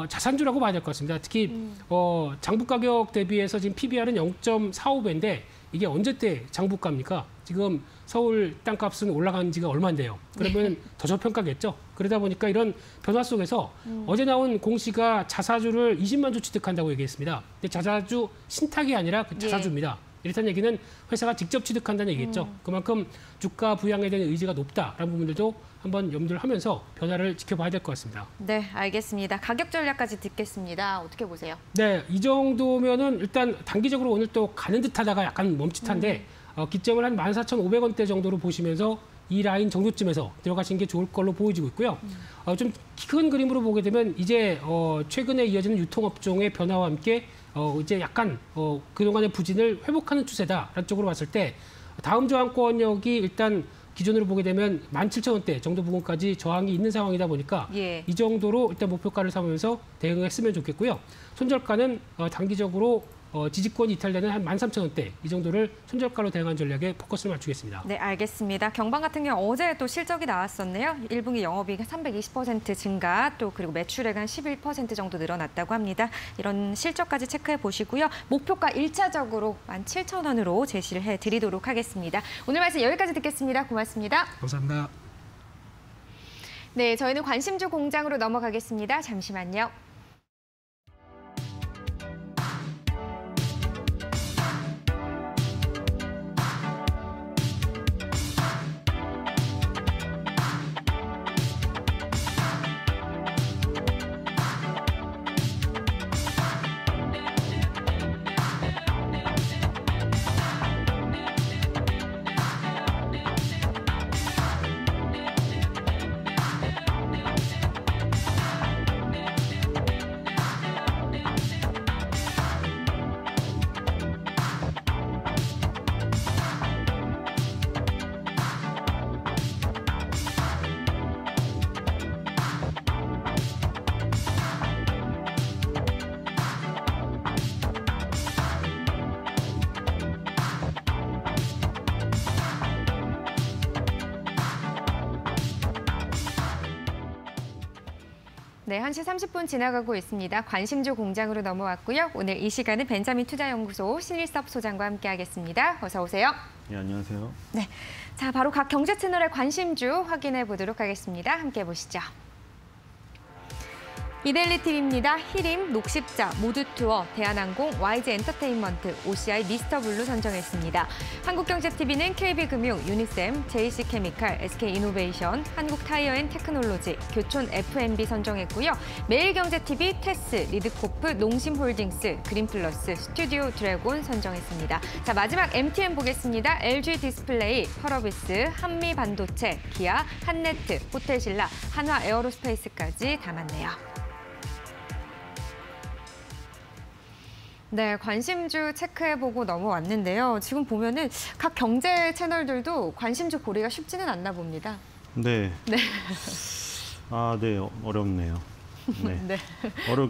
자산주라고 봐야 될 것 같습니다. 특히 장부 가격 대비해서 지금 PBR은 0.45배인데 이게 언제 때 장부가입니까? 지금 서울 땅값은 올라간 지가 얼마인데요. 그러면 더 저평가겠죠. 그러다 보니까 이런 변화 속에서 어제 나온 공시가 자사주를 20만 주 취득한다고 얘기했습니다. 근데 자사주 신탁이 아니라 그 자사주입니다. 이렇다는 얘기는 회사가 직접 취득한다는 얘기겠죠. 그만큼 주가 부양에 대한 의지가 높다라는 부분들도 한번 염두를 하면서 변화를 지켜봐야 될 것 같습니다. 네, 알겠습니다. 가격 전략까지 듣겠습니다. 어떻게 보세요? 네, 이 정도면은 일단 단기적으로 오늘 또 가는 듯하다가 약간 멈칫한데 기점을 한 14,500원대 정도로 보시면서 이 라인 정도쯤에서 들어가신 게 좋을 걸로 보여지고 있고요. 좀 큰 그림으로 보게 되면 이제 최근에 이어지는 유통업종의 변화와 함께 이제 약간 그동안의 부진을 회복하는 추세다라는 쪽으로 봤을 때 다음 저항권역이 일단 기존으로 보게 되면 17,000원대 정도 부분까지 저항이 있는 상황이다 보니까 예. 이 정도로 일단 목표가를 삼으면서 대응했으면 좋겠고요. 손절가는 단기적으로 지지권이 이탈되는 한 13,000원대 이 정도를 손절가로 대응한 전략에 포커스를 맞추겠습니다. 네, 알겠습니다. 경방 같은 경우 어제 또 실적이 나왔었네요. 1분기 영업이익 320% 증가, 또 그리고 매출액 한 11% 정도 늘어났다고 합니다. 이런 실적까지 체크해 보시고요. 목표가 1차적으로 17,000원으로 제시를 해드리도록 하겠습니다. 오늘 말씀 여기까지 듣겠습니다. 고맙습니다. 감사합니다. 네, 저희는 관심주 공장으로 넘어가겠습니다. 잠시만요. 네, 1시 30분 지나가고 있습니다. 관심주 공장으로 넘어왔고요. 오늘 이 시간은 벤자민 투자연구소 신일섭 소장과 함께하겠습니다. 어서 오세요. 네, 안녕하세요. 네, 자 바로 각 경제 채널의 관심주 확인해 보도록 하겠습니다. 함께 보시죠. 이데일리TV입니다. 히림, 녹십자, 모두투어, 대한항공, YG엔터테인먼트, OCI, 미스터블루 선정했습니다. 한국경제TV는 KB금융, 유니셈, JC케미칼, SK이노베이션, 한국타이어앤테크놀로지, 교촌 F&B 선정했고요. 매일경제TV, 테스, 리드코프, 농심홀딩스, 그린플러스, 스튜디오 드래곤 선정했습니다. 자, 마지막 MTN 보겠습니다. LG디스플레이, 펄어비스, 한미반도체, 기아, 한네트, 호텔신라, 한화에어로스페이스까지 담았네요. 네, 관심주 체크해보고 넘어왔는데요. 지금 보면은 각 경제 채널들도 관심주 고르기가 쉽지는 않나 봅니다. 네. 네. 아, 네, 어렵네요. 네. 네.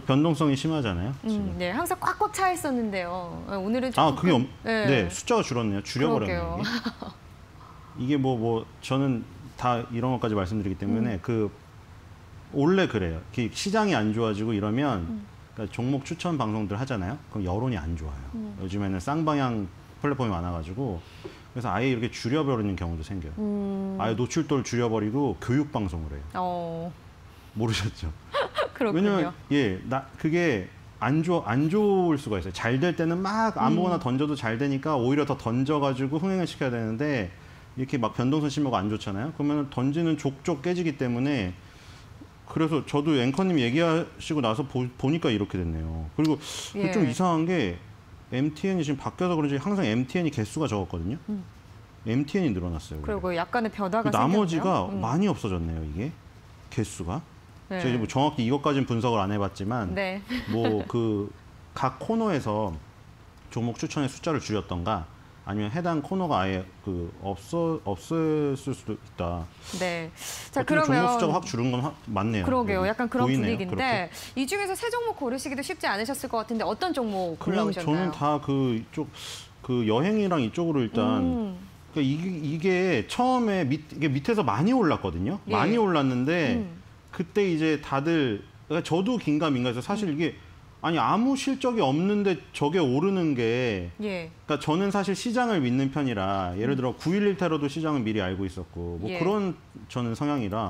변동성이 심하잖아요. 지금. 네, 항상 꽉꽉 차 있었는데요. 오늘은 좀 아, 그게 네. 네, 숫자가 줄었네요. 줄여버렸네요. 이게 저는 다 이런 것까지 말씀드리기 때문에 원래 그래요. 시장이 안 좋아지고 이러면 그러니까 종목 추천 방송들 하잖아요. 그럼 여론이 안 좋아요. 요즘에는 쌍방향 플랫폼이 많아가지고 그래서 아예 이렇게 줄여버리는 경우도 생겨요. 아예 노출도를 줄여버리고 교육 방송을 해요. 모르셨죠? 그렇군요. 왜냐면 그게 안 좋을 수가 있어요. 잘 될 때는 막 아무거나 던져도 잘 되니까 오히려 더 던져가지고 흥행을 시켜야 되는데 이렇게 막 변동성 심하고 안 좋잖아요. 그러면 던지는 족족 깨지기 때문에 그래서 저도 앵커님 얘기하시고 나서 보니까 이렇게 됐네요. 그리고 좀 이상한 게 MTN이 지금 바뀌어서 그런지 항상 MTN이 개수가 적었거든요. MTN이 늘어났어요. 그리고 약간의 변화가 나머지가 생겼네요. 많이 없어졌네요. 이게 개수가. 네. 제가 뭐 정확히 이것까지는 분석을 안 해봤지만 네. 각 코너에서 종목 추천의 숫자를 줄였던가 아니면 해당 코너가 아예 없었을 수도 있다. 네. 자, 종목 숫자가 그러면 확 줄은 건 맞네요. 그러게요. 약간 그런 보이네요, 분위기인데 그렇게. 이 중에서 새 종목 고르시기도 쉽지 않으셨을 것 같은데 어떤 종목 그냥 골라오셨나요? 저는 다 여행이랑 이쪽으로 일단 그러니까 이게 처음에 이게 밑에서 많이 올랐거든요. 예. 많이 올랐는데 그때 이제 다들 그러니까 저도 긴가민가해서 사실 이게 아니 아무 실적이 없는데 저게 오르는 게 예. 그러니까 저는 사실 시장을 믿는 편이라 예를 들어 9.11 테러도 시장은 미리 알고 있었고 뭐 예. 그런 저는 성향이라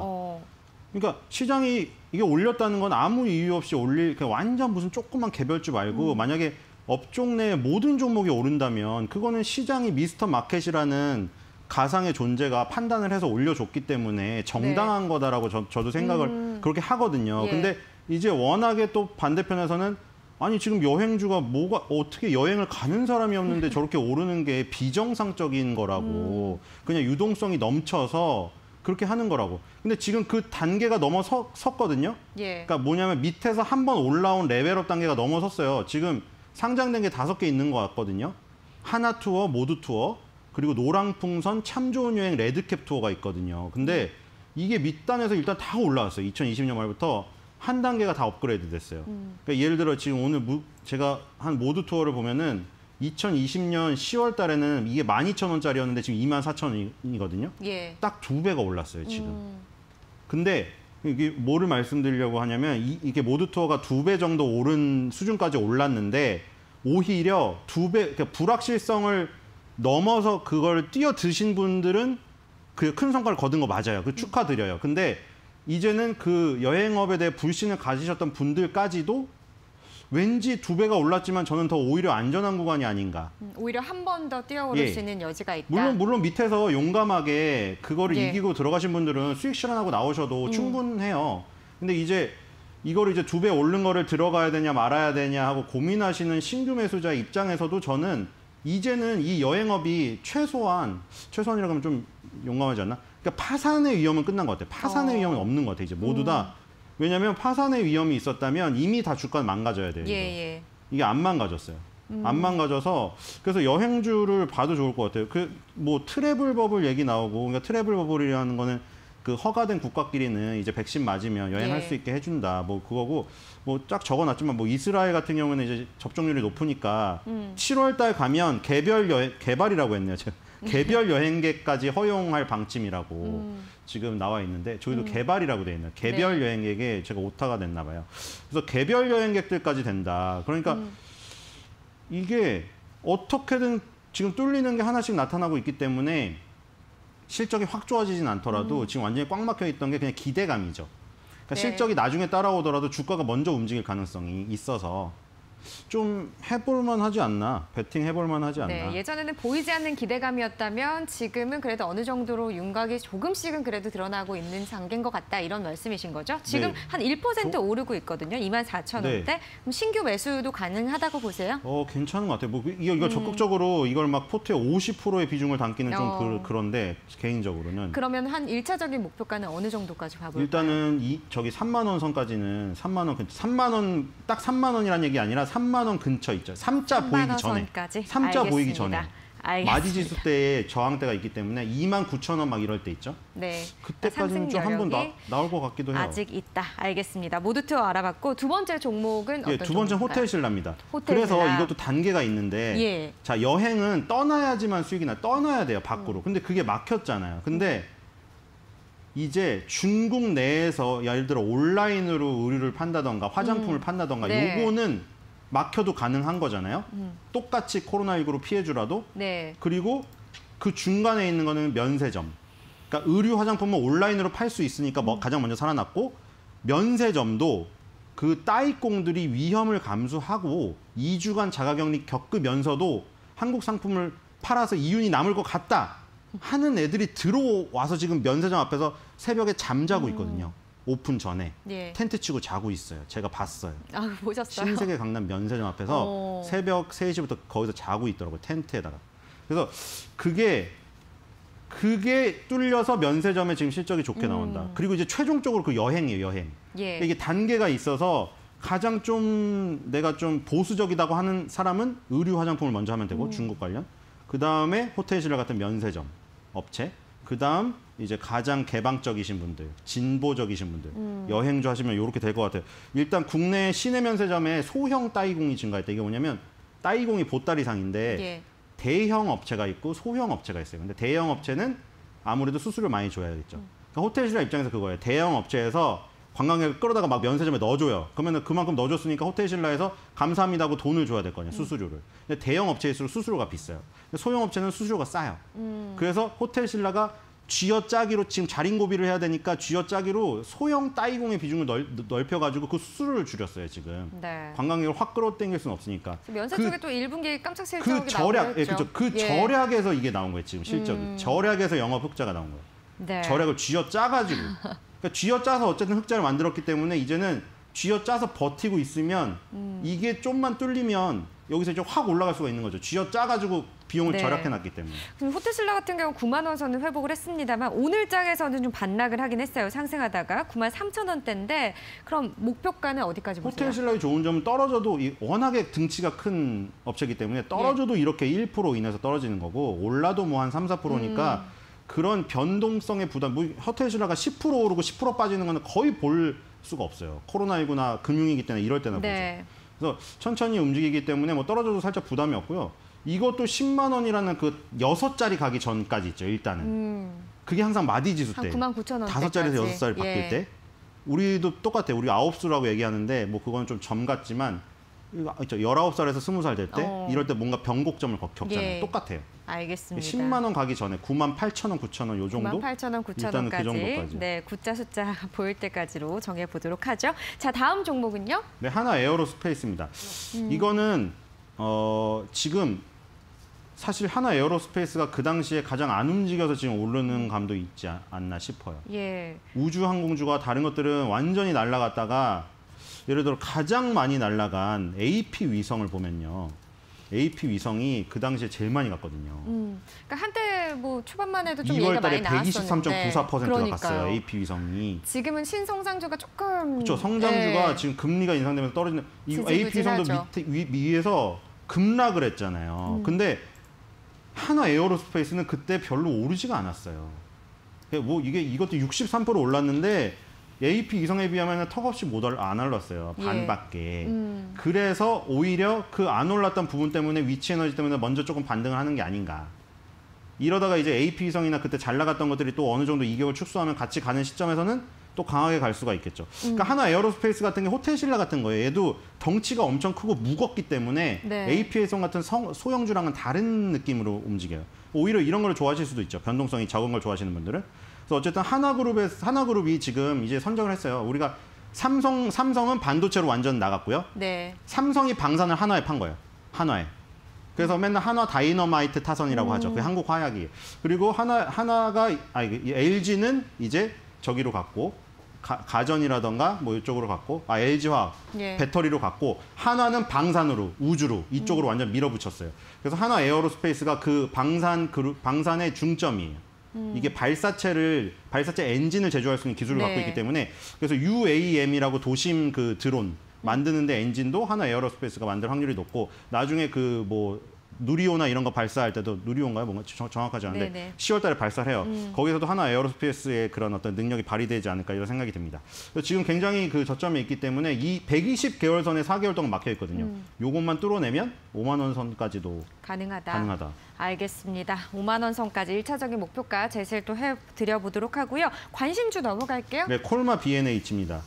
그러니까 시장이 이게 올렸다는 건 아무 이유 없이 그냥 완전 무슨 조그만 개별주 말고 만약에 업종 내 모든 종목이 오른다면 그거는 시장이 미스터 마켓이라는 가상의 존재가 판단을 해서 올려줬기 때문에 정당한 거다라고 저도 생각을 그렇게 하거든요. 예. 근데 이제 워낙에 또 반대편에서는 아니 지금 여행주가 어떻게 여행을 가는 사람이 없는데 저렇게 오르는 게 비정상적인 거라고 그냥 유동성이 넘쳐서 그렇게 하는 거라고. 근데 지금 그 단계가 넘어섰거든요. 예. 그러니까 뭐냐면 밑에서 한 번 올라온 레벨업 단계가 넘어섰어요. 지금 상장된 게 5개 있는 것 같거든요. 하나투어, 모두투어, 그리고 노랑풍선, 참 좋은 여행, 레드캡 투어가 있거든요. 근데 이게 밑단에서 일단 다 올라왔어요. 2020년 말부터 한 단계가 다 업그레이드 됐어요. 그러니까 예를 들어 지금 오늘 제가 한 모두 투어를 보면은 2020년 10월 달에는 이게 12,000원짜리였는데 지금 24,000원이거든요. 예. 딱 2배가 올랐어요, 지금. 근데 이게 뭐를 말씀드리려고 하냐면 이게 모두 투어가 2배 정도 오른 수준까지 올랐는데 오히려 2배, 그러니까 불확실성을 넘어서 그걸 뛰어드신 분들은 그 큰 성과를 거둔 거 맞아요. 그 축하드려요. 근데 이제는 그 여행업에 대해 불신을 가지셨던 분들까지도 왠지 2배가 올랐지만 저는 더 오히려 안전한 구간이 아닌가. 오히려 한 번 더 뛰어오를 예. 수 있는 여지가 있다. 물론 밑에서 용감하게 그거를 예. 이기고 들어가신 분들은 수익 실현하고 나오셔도 충분해요. 근데 이제 이거를 이제 2배 오른 거를 들어가야 되냐 말아야 되냐 하고 고민하시는 신규 매수자 입장에서도 저는 이제는 이 여행업이 최소한이라고 하면 좀 용감하지 않나? 그러니까 파산의 위험은 끝난 것 같아요. 파산의 위험은 없는 것 같아요. 이제 모두 다. 왜냐하면 파산의 위험이 있었다면 이미 다 주가는 망가져야 돼요. 예, 예. 이게 안 망가졌어요. 안 망가져서 그래서 여행주를 봐도 좋을 것 같아요. 그 뭐 트래블 버블 얘기 나오고 그러니까 트래블 버블이라는 거는 그 허가된 국가끼리는 이제 백신 맞으면 여행할 예. 수 있게 해준다. 뭐 그거고 뭐 쫙 적어놨지만 뭐 이스라엘 같은 경우는 이제 접종률이 높으니까 7월달 가면 개발이라고 했네요. 제가. 개별 여행객까지 허용할 방침이라고 지금 나와 있는데 저희도 개발이라고 돼 있네요. 개별 네. 여행객에 제가 오타가 됐나 봐요. 그래서 개별 여행객들까지 된다. 그러니까 이게 어떻게든 지금 뚫리는 게 하나씩 나타나고 있기 때문에 실적이 확 좋아지진 않더라도 지금 완전히 꽉 막혀 있던 게 그냥 기대감이죠. 그러니까 네. 실적이 나중에 따라오더라도 주가가 먼저 움직일 가능성이 있어서 좀 해볼만 하지 않나, 베팅 해볼만 하지 않나. 네, 예전에는 보이지 않는 기대감이었다면 지금은 그래도 어느 정도로 윤곽이 조금씩은 그래도 드러나고 있는 단계인 것 같다 이런 말씀이신 거죠? 지금 네. 한 1% 오르고 있거든요. 24,000원대. 네. 그럼 신규 매수도 가능하다고 보세요? 괜찮은 것 같아요. 뭐 이거 적극적으로 이걸 막 포트에 50%의 비중을 담기는 좀 그런데 개인적으로는. 그러면 한 1차적인 목표가는 어느 정도까지 봐볼까요? 일단은 저기 3만 원 선까지는 3만 원 근처, 3만 원 딱 3만 원이라는 얘기 아니라 3만 원 근처 있죠. 3자 보이기 전에. 선까지? 3자 보이기 전에. 알겠습니다. 마디지수 때에 저항대가 있기 때문에 29,000원 막 이럴 때 있죠. 네. 그때까지는 좀 한번 나올 것 같기도 해요. 아직 있다. 알겠습니다. 모두 투어 알아봤고 두 번째 종목은 어떤 두 번째는 종목일까요? 호텔 신라입니다. 호텔 그래서 신라. 이것도 단계가 있는데 예. 자 여행은 떠나야지만 수익이 나. 떠나야 돼요 밖으로. 근데 그게 막혔잖아요. 근데 이제 중국 내에서 예를 들어 온라인으로 의류를 판다던가 화장품을 판다던가 네. 요거는 막혀도 가능한 거잖아요. 똑같이 코로나19로 피해주라도. 네. 그리고 그 중간에 있는 거는 면세점. 그러니까 의류 화장품은 온라인으로 팔 수 있으니까 가장 먼저 살아났고 면세점도 그 따이공들이 위험을 감수하고 2주간 자가격리 겪으면서도 한국 상품을 팔아서 이윤이 남을 것 같다 하는 애들이 들어와서 지금 면세점 앞에서 새벽에 잠자고 있거든요. 오픈 전에 예. 텐트 치고 자고 있어요. 제가 봤어요. 아, 보셨어요? 신세계 강남 면세점 앞에서 오. 새벽 3시부터 거기서 자고 있더라고요. 텐트에다가. 그래서 그게 뚫려서 면세점에 지금 실적이 좋게 나온다. 그리고 이제 최종적으로 그 여행이에요. 여행. 예. 이게 단계가 있어서 가장 좀 내가 좀 보수적이라고 하는 사람은 의류 화장품을 먼저 하면 되고 중국 관련. 그다음에 호텔 신라 같은 면세점 업체. 그다음 이제 가장 개방적이신 분들, 진보적이신 분들, 여행주 하시면 이렇게 될 것 같아요. 일단 국내 시내 면세점에 소형 따이공이 증가했다. 이게 뭐냐면 따이공이 보따리상인데 예. 대형 업체가 있고 소형 업체가 있어요. 근데 대형 업체는 아무래도 수수료 많이 줘야겠죠. 그러니까 호텔 신라 입장에서 그거예요. 대형 업체에서 관광객을 끌어다가 막 면세점에 넣어줘요. 그러면 그만큼 넣어줬으니까 호텔 신라에서 감사합니다 하고 돈을 줘야 될 거 아니에요. 수수료를. 근데 대형 업체일수록 수수료가 비싸요. 소형 업체는 수수료가 싸요. 그래서 호텔 신라가 쥐어짜기로 지금 자린고비를 해야 되니까 쥐어짜기로 소형 따이공의 비중을 넓혀가지고 그 수수료를 줄였어요. 지금. 네. 관광객을 확 끌어당길 수는 없으니까. 면세 그- 쪽에 또 1분기 깜짝 그 실적이 절약, 나오고 예, 했죠. 그렇죠. 그 예. 절약에서 이게 나온 거예요. 지금 실적이. 절약에서 영업 흑자가 나온 거예요. 네. 절약을 쥐어짜가지고. 그러니까 쥐어짜서 어쨌든 흑자를 만들었기 때문에 이제는 쥐어짜서 버티고 있으면 이게 좀만 뚫리면 여기서 이제 확 올라갈 수가 있는 거죠. 쥐어짜가지고 비용을 네. 절약해놨기 때문에. 지금 호텔 신라 같은 경우 9만 원 선은 회복을 했습니다만 오늘 장에서는 좀 반락을 하긴 했어요. 상승하다가 9만 3천 원대인데 그럼 목표가는 어디까지 보세요? 호텔 신라의 좋은 점은 떨어져도 워낙에 등치가 큰 업체이기 때문에 떨어져도 이렇게 1% 인해서 떨어지는 거고 올라도 뭐 한 3, 4%니까 그런 변동성의 부담, 뭐 호텔 신라가 10% 오르고 10% 빠지는 거는 거의 볼 수가 없어요. 코로나19나 금융위기 때나 이럴 때나 네. 보죠. 그래서 천천히 움직이기 때문에 뭐 떨어져도 살짝 부담이 없고요. 이것도 10만 원이라는 그 6자리 가기 전까지 있죠. 일단은. 그게 항상 마디 지수 때. 한 99,000원 5자리에서 6자리 바뀔 예. 때. 우리도 똑같아요. 우리 9수라고 얘기하는데 뭐 그건 좀 점 같지만 19살에서 20살 될 때 이럴 때 뭔가 변곡점을 겪잖아요. 예. 똑같아요. 알겠습니다. 10만 원 가기 전에 98,000원, 9,000원 요 정도? 98,000원, 9,000원까지. 일단은 그 정도까지. 네, 굿자 숫자 보일 때까지로 정해 보도록 하죠. 자, 다음 종목은요? 네, 하나 에어로스페이스입니다. 이거는 지금 사실 하나 에어로스페이스가 그 당시에 가장 안 움직여서 지금 오르는 감도 있지 않나 싶어요. 예. 우주항공주가 다른 것들은 완전히 날아갔다가 예를 들어 가장 많이 날아간 AP 위성을 보면요. AP 위성이 그 당시에 제일 많이 갔거든요. 그러니까 한때 뭐 초반만 해도 좀 2월 얘기가 달에 많이 나왔었는데 123.94%가 갔어요. AP 위성이. 지금은 신성장주가 조금 그렇죠. 성장주가 예. 지금 금리가 인상되면서 떨어지는 이 AP 위성도 지지부진하죠. 위에서 급락을 했잖아요. 근데 하나 에어로스페이스는 그때 별로 오르지가 않았어요. 뭐 이것도 63% 올랐는데 AP 위성에 비하면 턱없이 안 올랐어요. 예. 반밖에. 그래서 오히려 그 안 올랐던 부분 때문에 위치 에너지 때문에 먼저 조금 반등을 하는 게 아닌가. 이러다가 이제 AP 위성이나 그때 잘 나갔던 것들이 또 어느 정도 이격을 축소하면 같이 가는 시점에서는 또 강하게 갈 수가 있겠죠. 그러니까 하나 에어로스페이스 같은 게 호텔 신라 같은 거예요. 얘도 덩치가 엄청 크고 무겁기 때문에 네. AP 위성 같은 소형주랑은 다른 느낌으로 움직여요. 오히려 이런 걸 좋아하실 수도 있죠. 변동성이 적은 걸 좋아하시는 분들은. 그래서 어쨌든 하나그룹이 지금 이제 선정을 했어요. 우리가 삼성은 반도체로 완전 나갔고요. 네. 삼성이 방산을 한화에 판 거예요. 한화에. 그래서 맨날 한화 다이너마이트 타선이라고 하죠. 그게 한국 화약이에요. 그리고 LG는 이제 저기로 갔고 가전이라던가 뭐 이쪽으로 갔고 LG화학 예. 배터리로 갔고 한화는 방산으로 우주로 이쪽으로 완전 밀어붙였어요. 그래서 하나 에어로스페이스가 그 방산의 중점이에요. 이게 발사체 엔진을 제조할 수 있는 기술을 네. 갖고 있기 때문에 그래서 UAM이라고 도심 그 드론 만드는데 엔진도 하나 에어로스페이스가 만들 확률이 높고 나중에 그 뭐 누리호나 이런 거 발사할 때도 누리호인가요? 뭔가 정확하지 않은데 네네. 10월 달에 발사를 해요. 거기서도 하나 에어로스페이스의 그런 어떤 능력이 발휘되지 않을까 이런 생각이 듭니다. 지금 굉장히 그 저점에 있기 때문에 이 120개월선에 4개월 동안 막혀 있거든요. 요것만 뚫어내면 5만 원 선까지도 가능하다. 알겠습니다. 5만 원 선까지 1차적인 목표가 제시를 또 해드려보도록 하고요. 관심주 넘어갈게요. 네, 콜마 BNH입니다.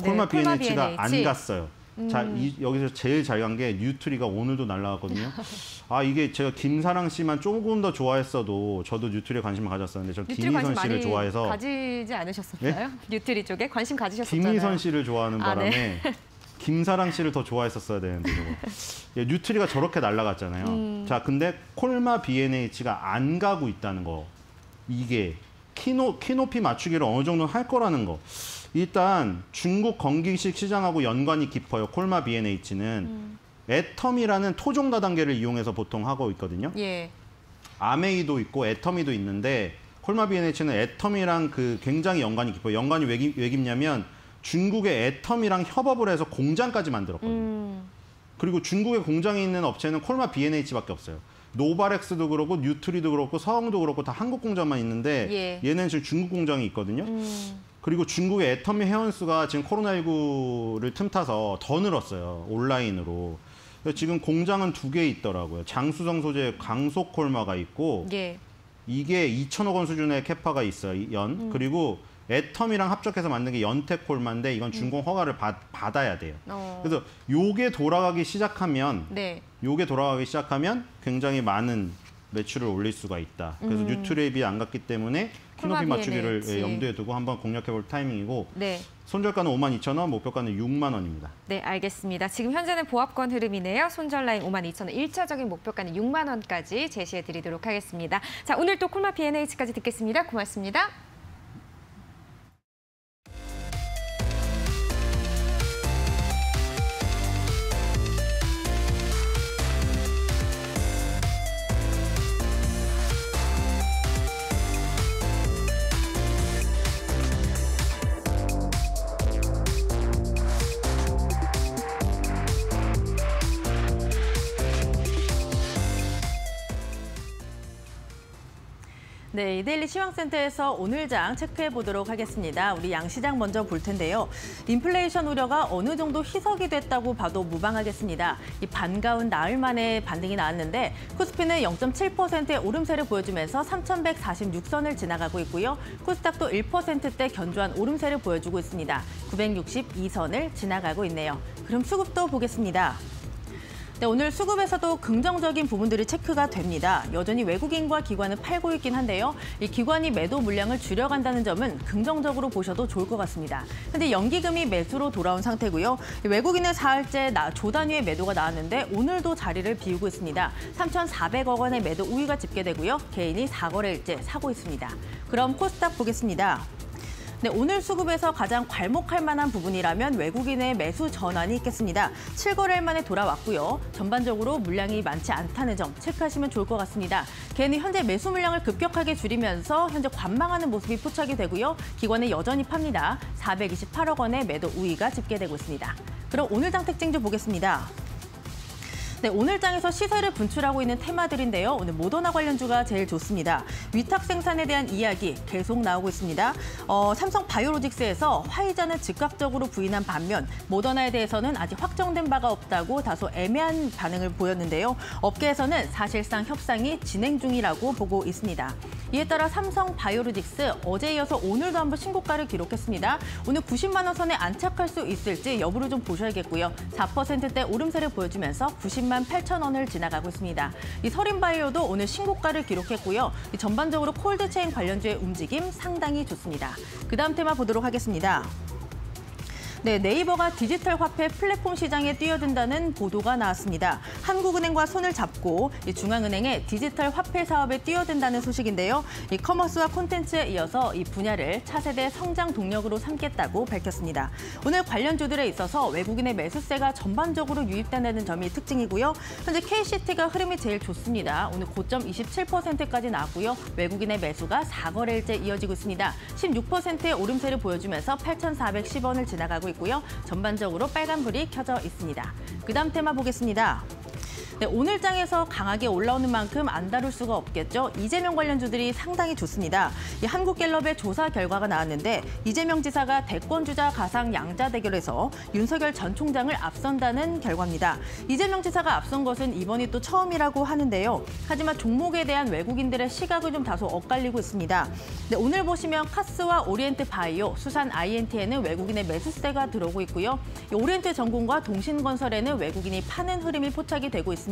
네, 콜마 콜마 BNH가 BNH. 안 갔어요. 자, 여기서 제일 잘 간 게 뉴트리가 오늘도 날라갔거든요. 이게 제가 김사랑 씨만 조금 더 좋아했어도 저도 뉴트리에 관심을 가졌었는데 저 뉴트리 관심 김희선 씨를 많이 좋아해서 가지지 않으셨었나요? 뉴트리 쪽에 관심 가지셨었잖아요. 김희선 씨를 좋아하는 바람에 네. 김사랑 씨를 더 좋아했었어야 되는데 예, 뉴트리가 저렇게 날아갔잖아요. 자, 근데 콜마 BNH가 안 가고 있다는 거. 이게 키높이 맞추기를 어느 정도 할 거라는 거. 일단 중국 건기식 시장하고 연관이 깊어요. 콜마 BNH는 애텀이라는 토종 다단계를 이용해서 보통 하고 있거든요. 예. 아메이도 있고 애터미도 있는데 콜마 BNH는 애텀이랑 그 굉장히 연관이 깊어요. 연관이 왜 깊냐면 중국의 애텀이랑 협업을 해서 공장까지 만들었거든요. 그리고 중국에 공장이 있는 업체는 콜마 BNH밖에 없어요. 노바렉스도 그렇고 뉴트리도 그렇고 서흥도 그렇고 다 한국 공장만 있는데 예. 얘는 지금 중국 공장이 있거든요. 그리고 중국의 애터미 회원수가 지금 코로나19를 틈타서 더 늘었어요. 온라인으로. 그래서 지금 공장은 2개 있더라고요. 장수성 소재 강소콜마가 있고 예. 이게 2천억 원 수준의 캐파가 있어요. 그리고 애텀이랑 합작해서 만든 게 연태콜마인데 이건 준공 허가를 받아야 돼요. 그래서 요게 돌아가기 시작하면 네. 굉장히 많은 매출을 올릴 수가 있다. 그래서 뉴트리에 비해 안 갔기 때문에 콜마 키높이 맞추기를 BNH. 염두에 두고 한번 공략해 볼 타이밍이고 네. 손절가는 52,000원, 목표가는 6만 원입니다. 네, 알겠습니다. 지금 현재는 보합권 흐름이네요. 손절 라인 52,000원, 1차적인 목표가는 6만 원까지 제시해 드리도록 하겠습니다. 자, 오늘 또 콜마 BNH까지 듣겠습니다. 고맙습니다. 네, 이데일리 시황센터에서 오늘 장 체크해 보도록 하겠습니다. 우리 양시장 먼저 볼 텐데요. 인플레이션 우려가 어느 정도 희석이 됐다고 봐도 무방하겠습니다. 이 반가운 나흘 만에 반등이 나왔는데 코스피는 0.7%의 오름세를 보여주면서 3,146선을 지나가고 있고요. 코스닥도 1%대 견조한 오름세를 보여주고 있습니다. 962선을 지나가고 있네요. 그럼 수급도 보겠습니다. 네, 오늘 수급에서도 긍정적인 부분들이 체크가 됩니다. 여전히 외국인과 기관은 팔고 있긴 한데요. 이 기관이 매도 물량을 줄여간다는 점은 긍정적으로 보셔도 좋을 것 같습니다. 근데 연기금이 매수로 돌아온 상태고요. 외국인은 4일째 조 단위의 매도가 나왔는데 오늘도 자리를 비우고 있습니다. 3,400억 원의 매도 우위가 집계되고요. 개인이 4거래일째 사고 있습니다. 그럼 코스닥 보겠습니다. 네, 오늘 수급에서 가장 괄목할 만한 부분이라면 외국인의 매수 전환이 있겠습니다. 7거래일 만에 돌아왔고요. 전반적으로 물량이 많지 않다는 점 체크하시면 좋을 것 같습니다. 개인이 현재 매수 물량을 급격하게 줄이면서 현재 관망하는 모습이 포착이 되고요. 기관은 여전히 팝니다. 428억 원의 매도 우위가 집계되고 있습니다. 그럼 오늘 장 특징 좀 보겠습니다. 네, 오늘 장에서 시세를 분출하고 있는 테마들인데요. 오늘 모더나 관련주가 제일 좋습니다. 위탁 생산에 대한 이야기 계속 나오고 있습니다. 삼성 바이오로직스에서 화이자는 즉각적으로 부인한 반면 모더나에 대해서는 아직 확정된 바가 없다고 다소 애매한 반응을 보였는데요. 업계에서는 사실상 협상이 진행 중이라고 보고 있습니다. 이에 따라 삼성 바이오로직스 어제 이어서 오늘도 한번 신고가를 기록했습니다. 오늘 90만 원 선에 안착할 수 있을지 여부를 좀 보셔야겠고요. 4%대 오름세를 보여주면서 90만 8천 원을 지나가고 있습니다. 이 서린바이오도 오늘 신고가를 기록했고요. 전반적으로 콜드체인 관련주의 움직임 상당히 좋습니다. 그다음 테마 보도록 하겠습니다. 네, 네이버가 디지털 화폐 플랫폼 시장에 뛰어든다는 보도가 나왔습니다. 한국은행과 손을 잡고 중앙은행의 디지털 화폐 사업에 뛰어든다는 소식인데요. 이 커머스와 콘텐츠에 이어서 이 분야를 차세대 성장 동력으로 삼겠다고 밝혔습니다. 오늘 관련주들에 있어서 외국인의 매수세가 전반적으로 유입된다는 점이 특징이고요. 현재 KCT가 흐름이 제일 좋습니다. 오늘 고점 27%까지 나왔고요. 외국인의 매수가 4거래일째 이어지고 있습니다. 16%의 오름세를 보여주면서 8,410원을 지나가고 있고요. 전반적으로 빨간불이 켜져 있습니다. 그다음 테마 보겠습니다. 네, 오늘 장에서 강하게 올라오는 만큼 안 다룰 수가 없겠죠. 이재명 관련주들이 상당히 좋습니다. 이 한국갤럽의 조사 결과가 나왔는데 이재명 지사가 대권주자 가상 양자 대결에서 윤석열 전 총장을 앞선다는 결과입니다. 이재명 지사가 앞선 것은 이번이 또 처음이라고 하는데요. 하지만 종목에 대한 외국인들의 시각을 좀 다소 엇갈리고 있습니다. 네, 오늘 보시면 카스와 오리엔트 바이오, 수산 INT에는 외국인의 매수세가 들어오고 있고요. 이 오리엔트 전공과 동신건설에는 외국인이 파는 흐름이 포착이 되고 있습니다.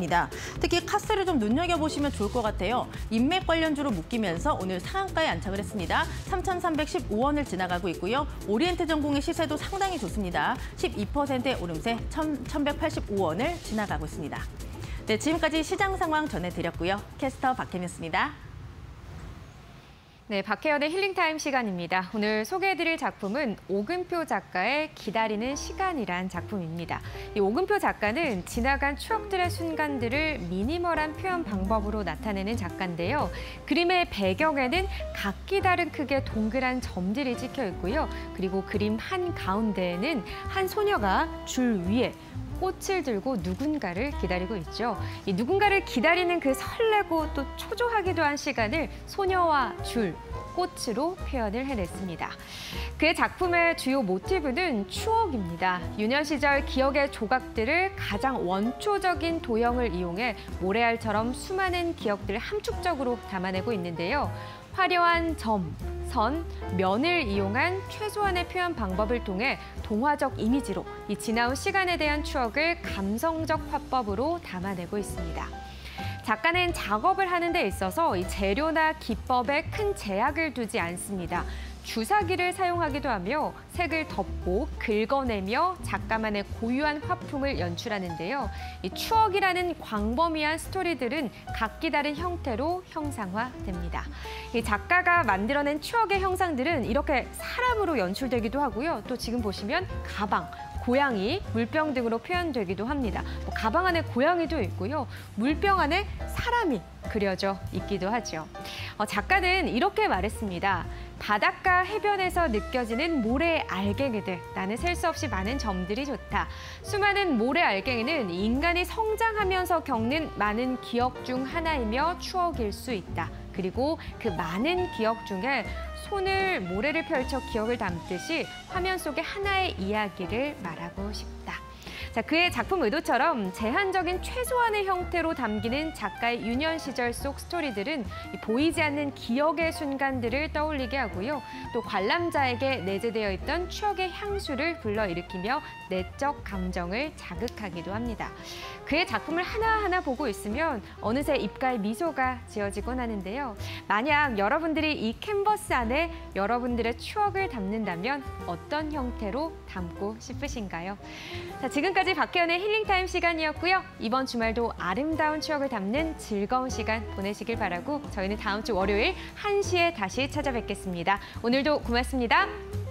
특히 카스를 좀 눈여겨보시면 좋을 것 같아요. 인맥 관련주로 묶이면서 오늘 상한가에 안착을 했습니다. 3,315원을 지나가고 있고요. 오리엔트 전공의 시세도 상당히 좋습니다. 12%의 오름세 1,185원을 지나가고 있습니다. 네, 지금까지 시장 상황 전해드렸고요. 캐스터 박혜미였습니다. 네, 박혜연의 힐링타임 시간입니다. 오늘 소개해드릴 작품은 오금표 작가의 기다리는 시간이란 작품입니다. 이 오금표 작가는 지나간 추억들의 순간들을 미니멀한 표현 방법으로 나타내는 작가인데요. 그림의 배경에는 각기 다른 크기의 동그란 점들이 찍혀 있고요. 그리고 그림 한가운데에는 한 소녀가 줄 위에 꽃을 들고 누군가를 기다리고 있죠. 이 누군가를 기다리는 그 설레고 또 초조하기도 한 시간을 소녀와 줄, 꽃으로 표현을 해냈습니다. 그의 작품의 주요 모티브는 추억입니다. 유년 시절 기억의 조각들을 가장 원초적인 도형을 이용해 모래알처럼 수많은 기억들을 함축적으로 담아내고 있는데요. 화려한 점, 선, 면을 이용한 최소한의 표현 방법을 통해 동화적 이미지로 이 지나온 시간에 대한 추억을 감성적 화법으로 담아내고 있습니다. 작가는 작업을 하는 데 있어서 이 재료나 기법에 큰 제약을 두지 않습니다. 주사기를 사용하기도 하며 색을 덮고 긁어내며 작가만의 고유한 화풍을 연출하는데요. 이 추억이라는 광범위한 스토리들은 각기 다른 형태로 형상화됩니다. 이 작가가 만들어낸 추억의 형상들은 이렇게 사람으로 연출되기도 하고요. 또 지금 보시면 가방, 고양이, 물병 등으로 표현되기도 합니다. 가방 안에 고양이도 있고요. 물병 안에 사람이 그려져 있기도 하죠. 작가는 이렇게 말했습니다. 바닷가 해변에서 느껴지는 모래 알갱이들. 나는 셀 수 없이 많은 점들이 좋다. 수많은 모래 알갱이는 인간이 성장하면서 겪는 많은 기억 중 하나이며 추억일 수 있다. 그리고 그 많은 기억 중에 손을 모래를 펼쳐 기억을 담듯이 화면 속의 하나의 이야기를 말하고 싶다. 자, 그의 작품 의도처럼 제한적인 최소한의 형태로 담기는 작가의 유년 시절 속 스토리들은 보이지 않는 기억의 순간들을 떠올리게 하고요. 또 관람자에게 내재되어 있던 추억의 향수를 불러일으키며 내적 감정을 자극하기도 합니다. 그의 작품을 하나하나 보고 있으면 어느새 입가에 미소가 지어지곤 하는데요. 만약 여러분들이 이 캔버스 안에 여러분들의 추억을 담는다면 어떤 형태로 담고 싶으신가요? 자, 지금까지 박혜연의 힐링타임 시간이었고요. 이번 주말도 아름다운 추억을 담는 즐거운 시간 보내시길 바라고 저희는 다음 주 월요일 1시에 다시 찾아뵙겠습니다. 오늘도 고맙습니다.